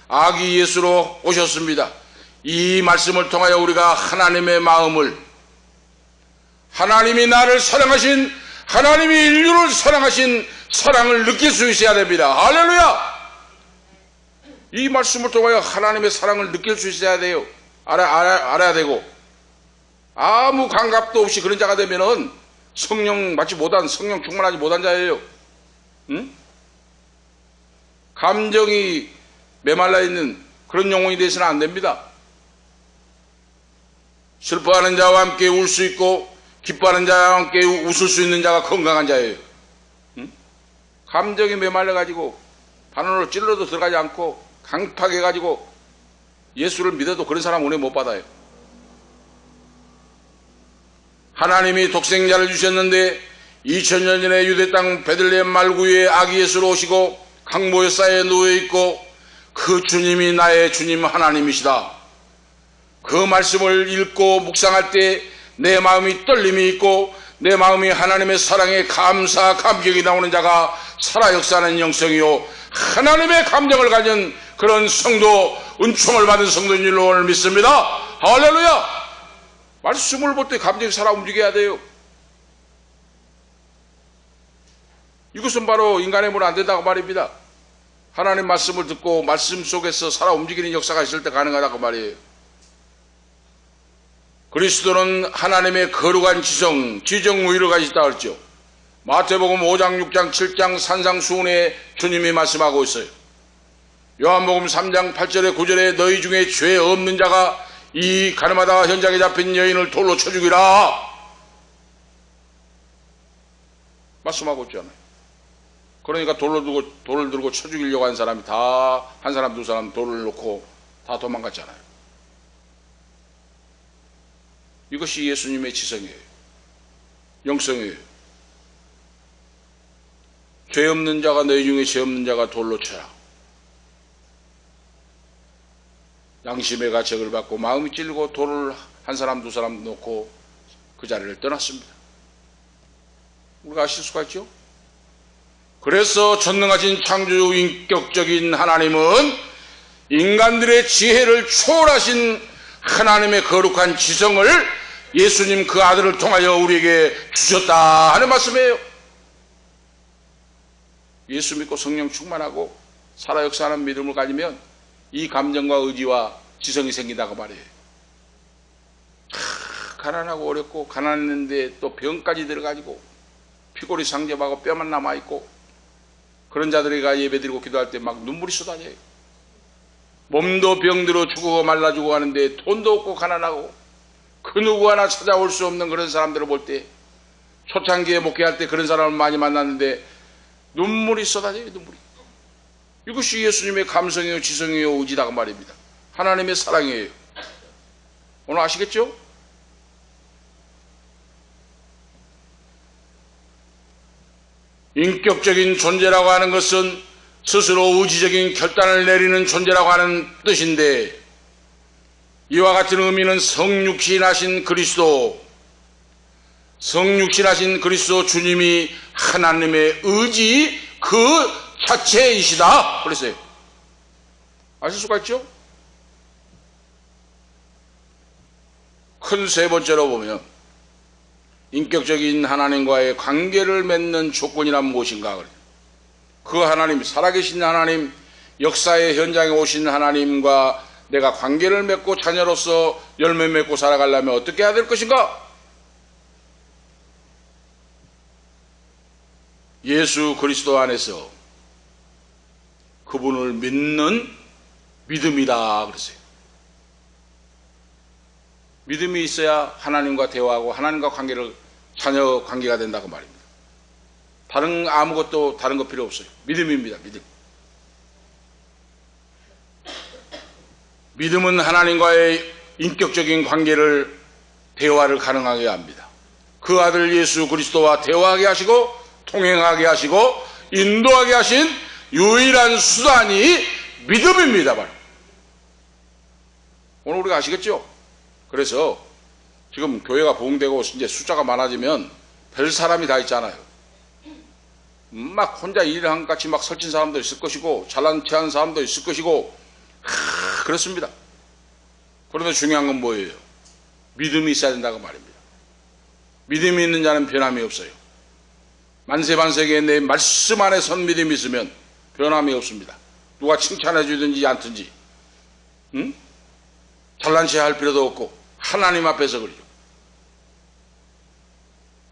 아기 예수로 오셨습니다. 이 말씀을 통하여 우리가 하나님의 마음을, 하나님이 나를 사랑하신, 하나님이 인류를 사랑하신 사랑을 느낄 수 있어야 됩니다. 할렐루야! 이 말씀을 통하여 하나님의 사랑을 느낄 수 있어야 돼요. 알아야 되고, 아무 감각도 없이 그런 자가 되면은 성령 충만하지 못한 자예요. 응? 감정이 메말라 있는 그런 영혼이 되서는 안 됩니다. 슬퍼하는 자와 함께 울 수 있고 기뻐하는 자와 함께 웃을 수 있는 자가 건강한 자예요. 응? 감정이 메말라가지고 바늘로 찔러도 들어가지 않고 강팍해가지고 예수를 믿어도 그런 사람 은혜 못 받아요. 하나님이 독생자를 주셨는데 2000년 전에 유대 땅 베들레헴 말구유에 아기 예수로 오시고 강모여사에 누워있고 그 주님이 나의 주님 하나님이시다. 그 말씀을 읽고 묵상할 때 내 마음이 떨림이 있고 내 마음이 하나님의 사랑에 감사 감격이 나오는 자가 살아 역사하는 영성이요 하나님의 감정을 가진 그 그런 성도, 은총을 받은 성도인 줄로 오늘 믿습니다. 할렐루야! 말씀을 볼 때 감정이 살아 움직여야 돼요. 이것은 바로 인간의 문은 안 된다고 말입니다. 하나님 말씀을 듣고 말씀 속에서 살아 움직이는 역사가 있을 때 가능하다고 말이에요. 그리스도는 하나님의 거룩한 지정의를 가지셨다고 했죠. 마태복음 5장, 6장, 7장 산상수훈에 주님이 말씀하고 있어요. 요한복음 3장 8절에 9절에 너희 중에 죄 없는 자가 이 가늠하다가 현장에 잡힌 여인을 돌로 쳐 죽이라 말씀하고 있잖아요. 그러니까 돌을 들고 쳐 죽이려고 한 사람이 다 한 사람 두 사람 돌을 놓고 다 도망갔잖아요. 이것이 예수님의 지성이에요. 영성이에요. 죄 없는 자가 너희 중에 죄 없는 자가 돌로 쳐라. 양심의 가책을 받고 마음이 찔리고 돌을 한 사람 두 사람 놓고 그 자리를 떠났습니다. 우리가 아실 수가 있죠? 그래서 전능하신 창조 인격적인 하나님은 인간들의 지혜를 초월하신 하나님의 거룩한 지성을 예수님 그 아들을 통하여 우리에게 주셨다 하는 말씀이에요. 예수 믿고 성령 충만하고 살아 역사하는 믿음을 가지면 이 감정과 의지와 지성이 생긴다고 말이에요. 가난하고 어렵고 가난했는데 또 병까지 들어가지고 피골이 상접하고 뼈만 남아있고 그런 자들이가 예배드리고 기도할 때 막 눈물이 쏟아져요. 몸도 병들어 죽고 말라 죽어 가는데 돈도 없고 가난하고 그 누구 하나 찾아올 수 없는 그런 사람들을 볼 때 초창기에 목회할 때 그런 사람을 많이 만났는데 눈물이 쏟아져요. 눈물이. 이것이 예수님의 감성이요 지성이요 의지다고 말입니다. 하나님의 사랑이에요. 오늘 아시겠죠? 인격적인 존재라고 하는 것은 스스로 의지적인 결단을 내리는 존재라고 하는 뜻인데 이와 같은 의미는 성육신하신 그리스도 주님이 하나님의 의지 그 자체이시다 그랬어요. 아실 수가 있죠? 큰 세 번째로 보면 인격적인 하나님과의 관계를 맺는 조건이란 무엇인가 그래요. 그 하나님, 살아계신 하나님, 역사의 현장에 오신 하나님과 내가 관계를 맺고 자녀로서 열매 맺고 살아가려면 어떻게 해야 될 것인가? 예수 그리스도 안에서 그분을 믿는 믿음이다 그랬어요. 믿음이 있어야 하나님과 대화하고 하나님과 자녀 관계가 된다고 말입니다. 다른 거 필요 없어요. 믿음입니다. 믿음. 믿음은 하나님과의 인격적인 대화를 가능하게 합니다. 그 아들 예수 그리스도와 대화하게 하시고 통행하게 하시고 인도하게 하신 유일한 수단이 믿음입니다. 바로. 오늘 우리가 아시겠죠? 그래서 지금 교회가 부흥되고 이제 숫자가 많아지면 별 사람이 다 있잖아요. 막 혼자 일을 한 같이 막 설친 사람도 있을 것이고 잘난 체한 사람도 있을 것이고 그렇습니다. 그런데 중요한 건 뭐예요? 믿음이 있어야 된다고 말입니다. 믿음이 있는 자는 변함이 없어요. 만세반세기에 내 말씀 안에 선 믿음이 있으면 변함이 없습니다. 누가 칭찬해 주든지 않든지 잘난 체 할 필요도 없고 하나님 앞에서 그러죠.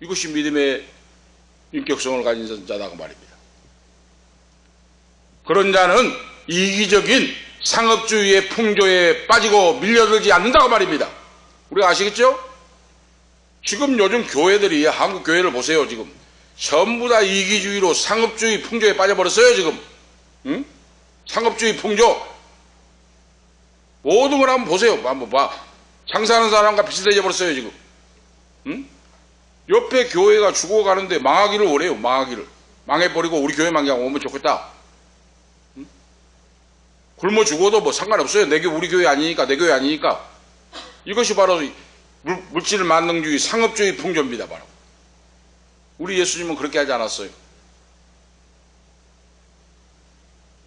이것이 믿음의 인격성을 가진 자다고 말입니다. 그런 자는 이기적인 상업주의의 풍조에 빠지고 밀려들지 않는다고 말입니다. 우리가 아시겠죠? 지금 요즘 교회들이 한국 교회를 보세요. 지금 전부 다 이기주의로 상업주의 풍조에 빠져버렸어요. 지금 상업주의 풍조 모든 걸 한번 보세요. 한번 봐. 장사하는 사람과 비슷해져 버렸어요. 지금 옆에 교회가 죽어가는데 망하기를 원해요. 망해버리고 우리 교회만 그냥 오면 좋겠다. 굶어 죽어도 뭐 상관없어요. 우리 교회 아니니까, 내 교회 아니니까. 이것이 바로 물질 만능주의, 상업주의 풍조입니다. 바로. 우리 예수님은 그렇게 하지 않았어요.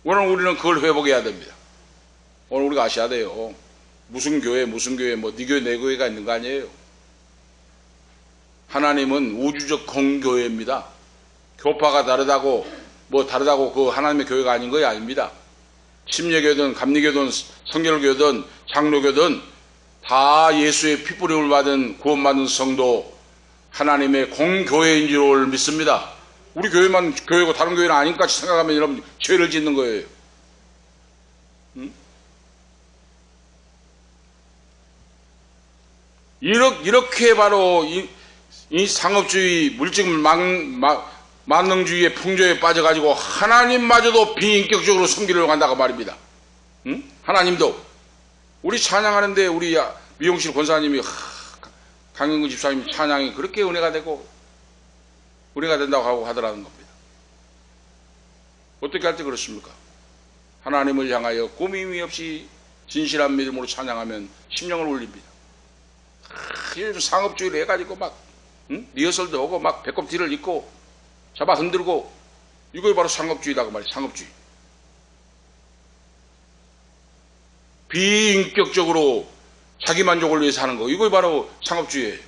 오늘 우리는 그걸 회복해야 됩니다. 오늘 우리가 아셔야 돼요. 무슨 교회 뭐 네 교회 내 교회가 있는 거 아니에요. 하나님은 우주적 공교회입니다. 교파가 다르다고 그 하나님의 교회가 아닌 거예요. 아닙니다. 침례교든 감리교든 성결교든 장로교든 다 예수의 피뿌림을 받은 구원받은 성도 하나님의 공교회인 줄 믿습니다. 우리 교회만 교회고 다른 교회는 아닌 것 같이 생각하면 여러분 죄를 짓는 거예요. 이렇게 바로 이 상업주의 물질 만능주의의 풍조에 빠져가지고 하나님마저도 비인격적으로 섬기려고 한다고 말입니다. 하나님도 우리 찬양하는데 우리 미용실 권사님이 강영근 집사님 찬양이 그렇게 은혜가 되고 은혜가 된다고 하고 하더라는 겁니다. 어떻게 할 때 그렇습니까? 하나님을 향하여 꾸밈이 없이 진실한 믿음으로 찬양하면 심령을 울립니다. 요즘 상업주의를 해가지고 리허설도 하고 배꼽 뒤를 입고 잡아 흔들고 이거 바로 상업주의다 그 말이에요. 상업주의. 비인격적으로 자기만족을 위해서 하는 거 이거 바로 상업주의예요.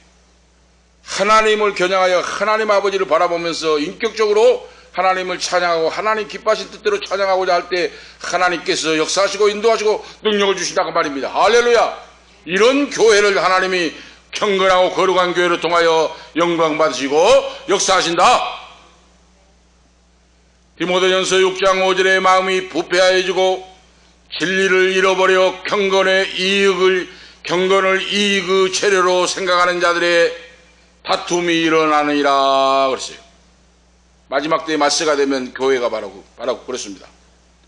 하나님을 겨냥하여 하나님 아버지를 바라보면서 인격적으로 하나님을 찬양하고 하나님 기뻐하신 뜻대로 찬양하고자 할 때 하나님께서 역사하시고 인도하시고 능력을 주신다고 말입니다. 할렐루야. 이런 교회를 하나님이 경건하고 거룩한 교회를 통하여 영광 받으시고 역사하신다. 디모데전서 6장 5절에 마음이 부패하여지고 진리를 잃어버려 경건을 이익의 재료로 생각하는 자들의 다툼이 일어나느니라 그랬어요. 마지막 때에 말세가 되면 교회가 바로 그렇습니다.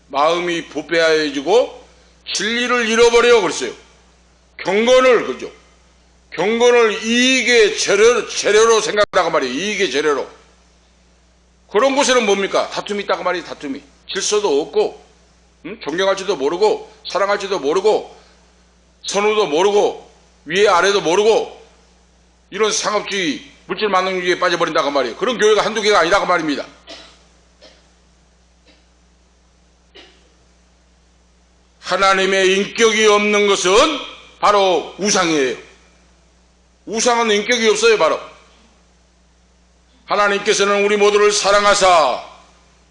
마음이 부패하여지고 진리를 잃어버려 그랬어요. 경건을 이익의 재료로 생각한다고 말이에요. 이익의 재료로. 그런 곳에는 뭡니까? 다툼이 있다고 말이에요. 다툼이. 질서도 없고 존경할지도 모르고 사랑할지도 모르고 선우도 모르고 위에 아래도 모르고 이런 상업주의 물질 만능주의에 빠져버린다고 말이에요. 그런 교회가 한두 개가 아니라고 말입니다. 하나님의 인격이 없는 것은 바로 우상이에요. 우상은 인격이 없어요. 바로 하나님께서는 우리 모두를 사랑하사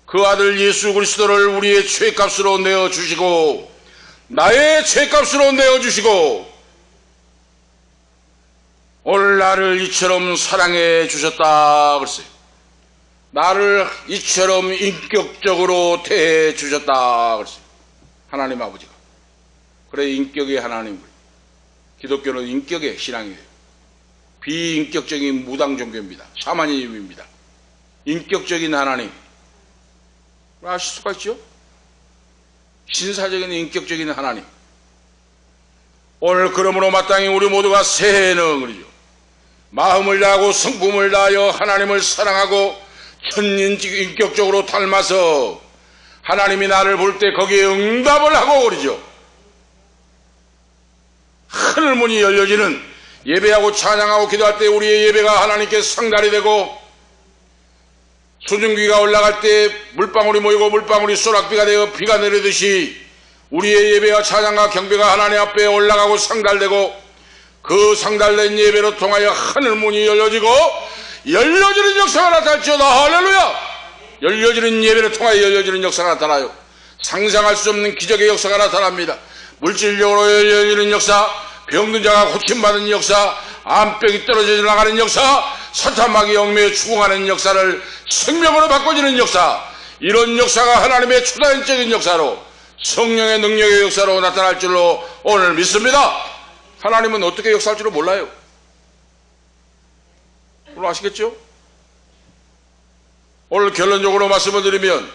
그 아들 예수 그리스도를 우리의 죄값으로 내어주시고 나의 죄값으로 내어주시고 오늘 나를 이처럼 사랑해 주셨다 그랬어요. 나를 이처럼 인격적으로 대해 주셨다 그랬어요. 하나님 아버지가. 그래 인격의 하나님을. 기독교는 인격의 신앙이에요. 비인격적인 무당 종교입니다. 샤머니즘입니다. 인격적인 하나님. 아실 수가 있죠? 신사적인 인격적인 하나님. 오늘 그러므로 마땅히 우리 모두가 새해는 그러죠. 마음을 다하고 성품을 다하여 하나님을 사랑하고 천인격적으로 닮아서 하나님이 나를 볼 때 거기에 응답을 하고 그러죠. 하늘문이 열려지는 예배하고 찬양하고 기도할 때 우리의 예배가 하나님께 상달이 되고 수증기가 올라갈 때 물방울이 모이고 물방울이 소낙비가 되어 비가 내리듯이 우리의 예배와 찬양과 경배가 하나님 앞에 올라가고 상달되고 그 상달된 예배로 통하여 하늘문이 열려지고 열려지는 역사가 나타날지어다. 할렐루야. 열려지는 예배를 통하여 열려지는 역사가 나타나요. 상상할 수 없는 기적의 역사가 나타납니다. 물질적으로 열려지는 역사, 병든 자가 고침받은 역사, 암병이 떨어져 나가는 역사, 사탄마귀 영매에 추궁하는 역사를 생명으로 바꿔주는 역사, 이런 역사가 하나님의 초자연적인 역사로 성령의 능력의 역사로 나타날 줄로 오늘 믿습니다. 하나님은 어떻게 역사할 줄을 몰라요. 오늘 아시겠죠? 오늘 결론적으로 말씀을 드리면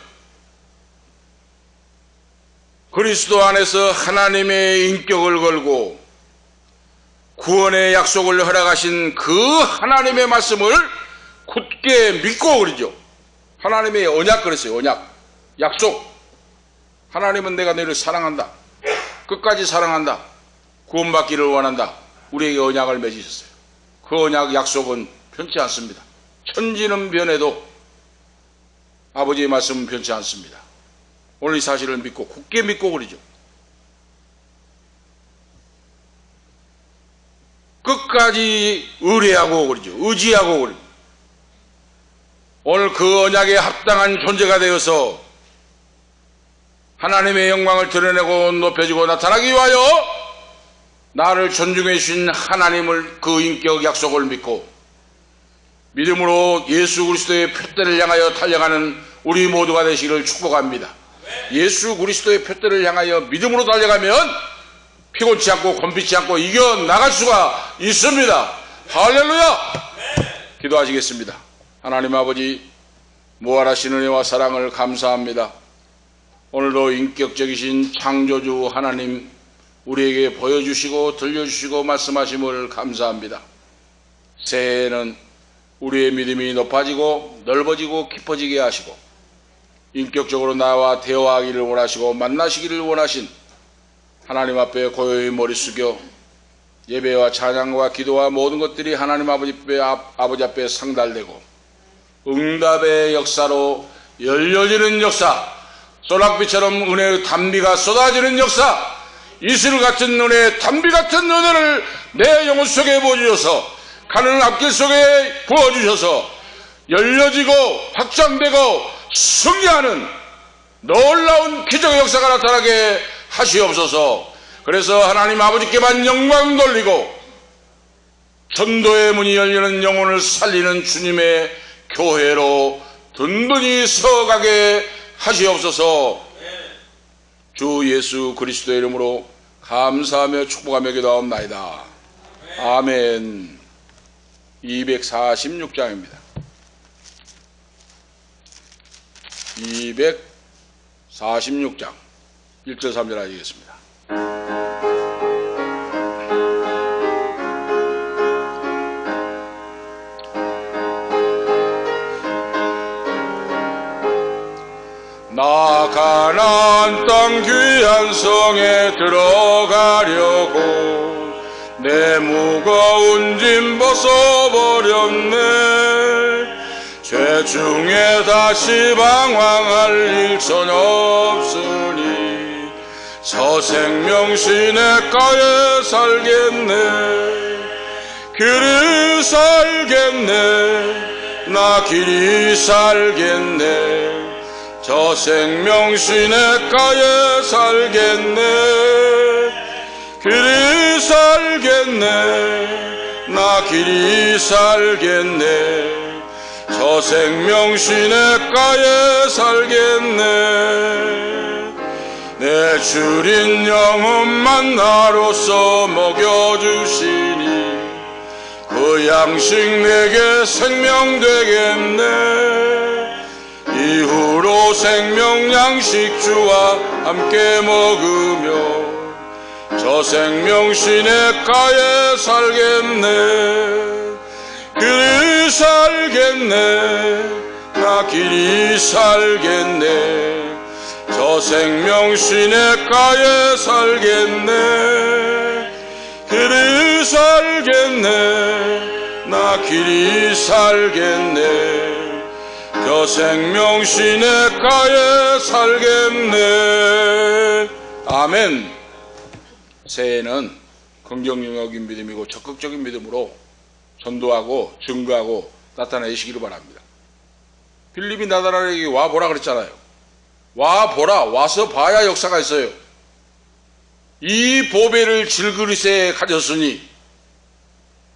그리스도 안에서 하나님의 인격을 걸고 구원의 약속을 허락하신 그 하나님의 말씀을 굳게 믿고 그러죠. 하나님의 언약 그랬어요. 언약, 약속. 하나님은 내가 너희를 사랑한다. 끝까지 사랑한다. 구원받기를 원한다. 우리에게 언약을 맺으셨어요. 그 언약 약속은 변치 않습니다. 천지는 변해도 아버지의 말씀은 변치 않습니다. 오늘 이 사실을 믿고 굳게 믿고 그러죠. 끝까지 의뢰하고 그러죠. 의지하고 그러죠. 오늘 그 언약에 합당한 존재가 되어서 하나님의 영광을 드러내고 높여지고 나타나기 위하여 나를 존중해 주신 하나님을, 그 인격 약속을 믿고 믿음으로 예수 그리스도의 표대를 향하여 달려가는 우리 모두가 되시기를 축복합니다. 예수 그리스도의 표대를 향하여 믿음으로 달려가면 피곤치 않고 곤비치 않고 이겨나갈 수가 있습니다. 할렐루야! 기도하시겠습니다. 하나님 아버지, 무한하신 은혜와 사랑을 감사합니다. 오늘도 인격적이신 창조주 하나님 우리에게 보여주시고 들려주시고 말씀하심을 감사합니다. 새해에는 우리의 믿음이 높아지고 넓어지고 깊어지게 하시고 인격적으로 나와 대화하기를 원하시고 만나시기를 원하신 하나님 앞에 고요히 머리 숙여 예배와 찬양과 기도와 모든 것들이 하나님 아버지 앞에 상달되고 응답의 역사로 열려지는 역사, 소낙비처럼 은혜의 단비가 쏟아지는 역사, 이슬 같은 은혜, 단비 같은 은혜를 내 영혼 속에 부어주셔서 가는 앞길 속에 부어주셔서 열려지고 확장되고 승리하는 놀라운 기적의 역사가 나타나게 하시옵소서. 그래서 하나님 아버지께만 영광 돌리고 전도의 문이 열리는 영혼을 살리는 주님의 교회로 든든히 서가게 하시옵소서. 주 예수 그리스도의 이름으로 감사하며 축복하며 기도하옵나이다. 아멘. 246장입니다. 246장 1절 3절 하시겠습니다. 나 가나안 땅 귀한 성에 들어가려고 내 무거운 짐 벗어버렸네. 죄 중에 다시 방황할 일 전혀 없으니 저 생명시내가에 살겠네. 길이 살겠네. 나 길이 살겠네. 저 생명시내가에 살겠네. 길이 살겠네. 나 길이 살겠네. 저 생명시내가에 살겠네. 내 주린 영혼만 나로서 먹여주시니 그 양식 내게 생명 되겠네. 이후로 생명 양식 주와 함께 먹으며 저 생명시내가에 살겠네. 길이 살겠네. 나 길이 살겠네. 저 생명시내가에 살겠네. 길이 살겠네. 나 길이 살겠네. 저 생명시내가에 살겠네. 아멘. 새해는 긍정적인 믿음이고 적극적인 믿음으로 전도하고 증거하고 나타내시기를 바랍니다. 빌립이 나다나엘에게 와보라 그랬잖아요. 와보라. 와서 봐야 역사가 있어요. 이 보배를 질그릇에 가졌으니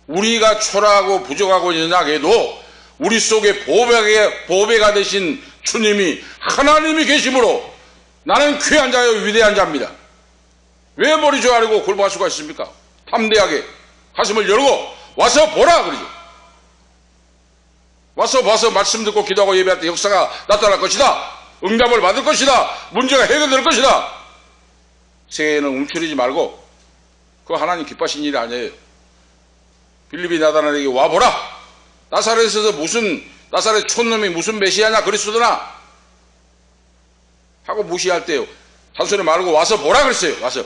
우리가 초라하고 부족하고 연약해도 우리 속에 보배가 되신 주님이 하나님이 계심으로 나는 귀한 자요 위대한 자입니다. 왜 머리 조아리고 굴복할 수가 있습니까? 담대하게 가슴을 열고 와서 보라 그러죠. 와서 봐서 말씀 듣고 기도하고 예배할 때 역사가 나타날 것이다. 응답을 받을 것이다. 문제가 해결될 것이다. 새해에는 움츠리지 말고 그거 하나님 기뻐하신 일이 아니에요. 빌립이 나다나엘에게 와보라. 나사렛에서 나사렛 촌놈이 무슨 메시아냐 그리스도나 하고 무시할 때요. 잔소리 말고 와서 보라 그랬어요. 와서.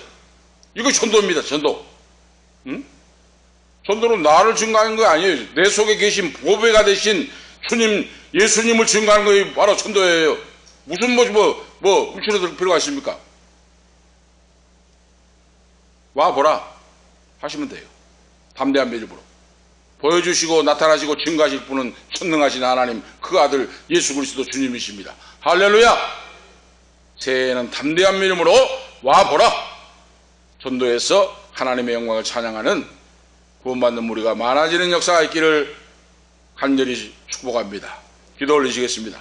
이거 전도입니다. 전도. 응? 전도는 나를 증거하는 거 아니에요. 내 속에 계신 보배가 되신 주님, 예수님을 증거하는 것이 바로 전도예요. 무슨 움츠러들 필요가 있습니까? 와 보라 하시면 돼요. 담대한 믿음으로 보여주시고 나타나시고 증거하실 분은 전능하신 하나님 그 아들 예수 그리스도 주님이십니다. 할렐루야. 새해에는 담대한 믿음으로 와보라. 전도에서 하나님의 영광을 찬양하는 구원받는 무리가 많아지는 역사가 있기를 간절히 축복합니다. 기도 올리시겠습니다.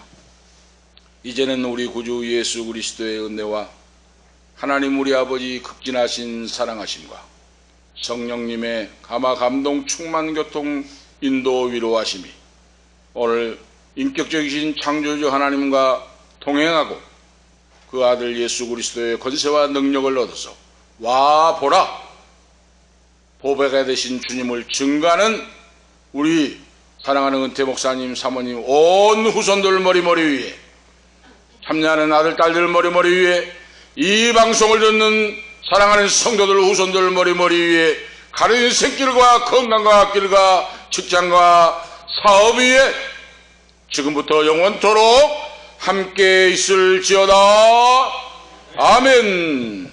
이제는 우리 구주 예수 그리스도의 은혜와 하나님 우리 아버지 극진하신 사랑하심과 성령님의 감화 감동 충만 교통 인도 위로하심이 오늘 인격적이신 창조주 하나님과 동행하고 그 아들 예수 그리스도의 권세와 능력을 얻어서 와 보라 보배가 되신 주님을 증거하는 우리 사랑하는 은퇴 목사님 사모님 온 후손들 머리머리 위에 참여하는 아들 딸들 머리머리 위에 이 방송을 듣는 사랑하는 성도들 후손들 머리머리 위에 가는 생길과 건강과 길과 직장과 사업 위에 지금부터 영원토록 함께 있을지어다. 아멘.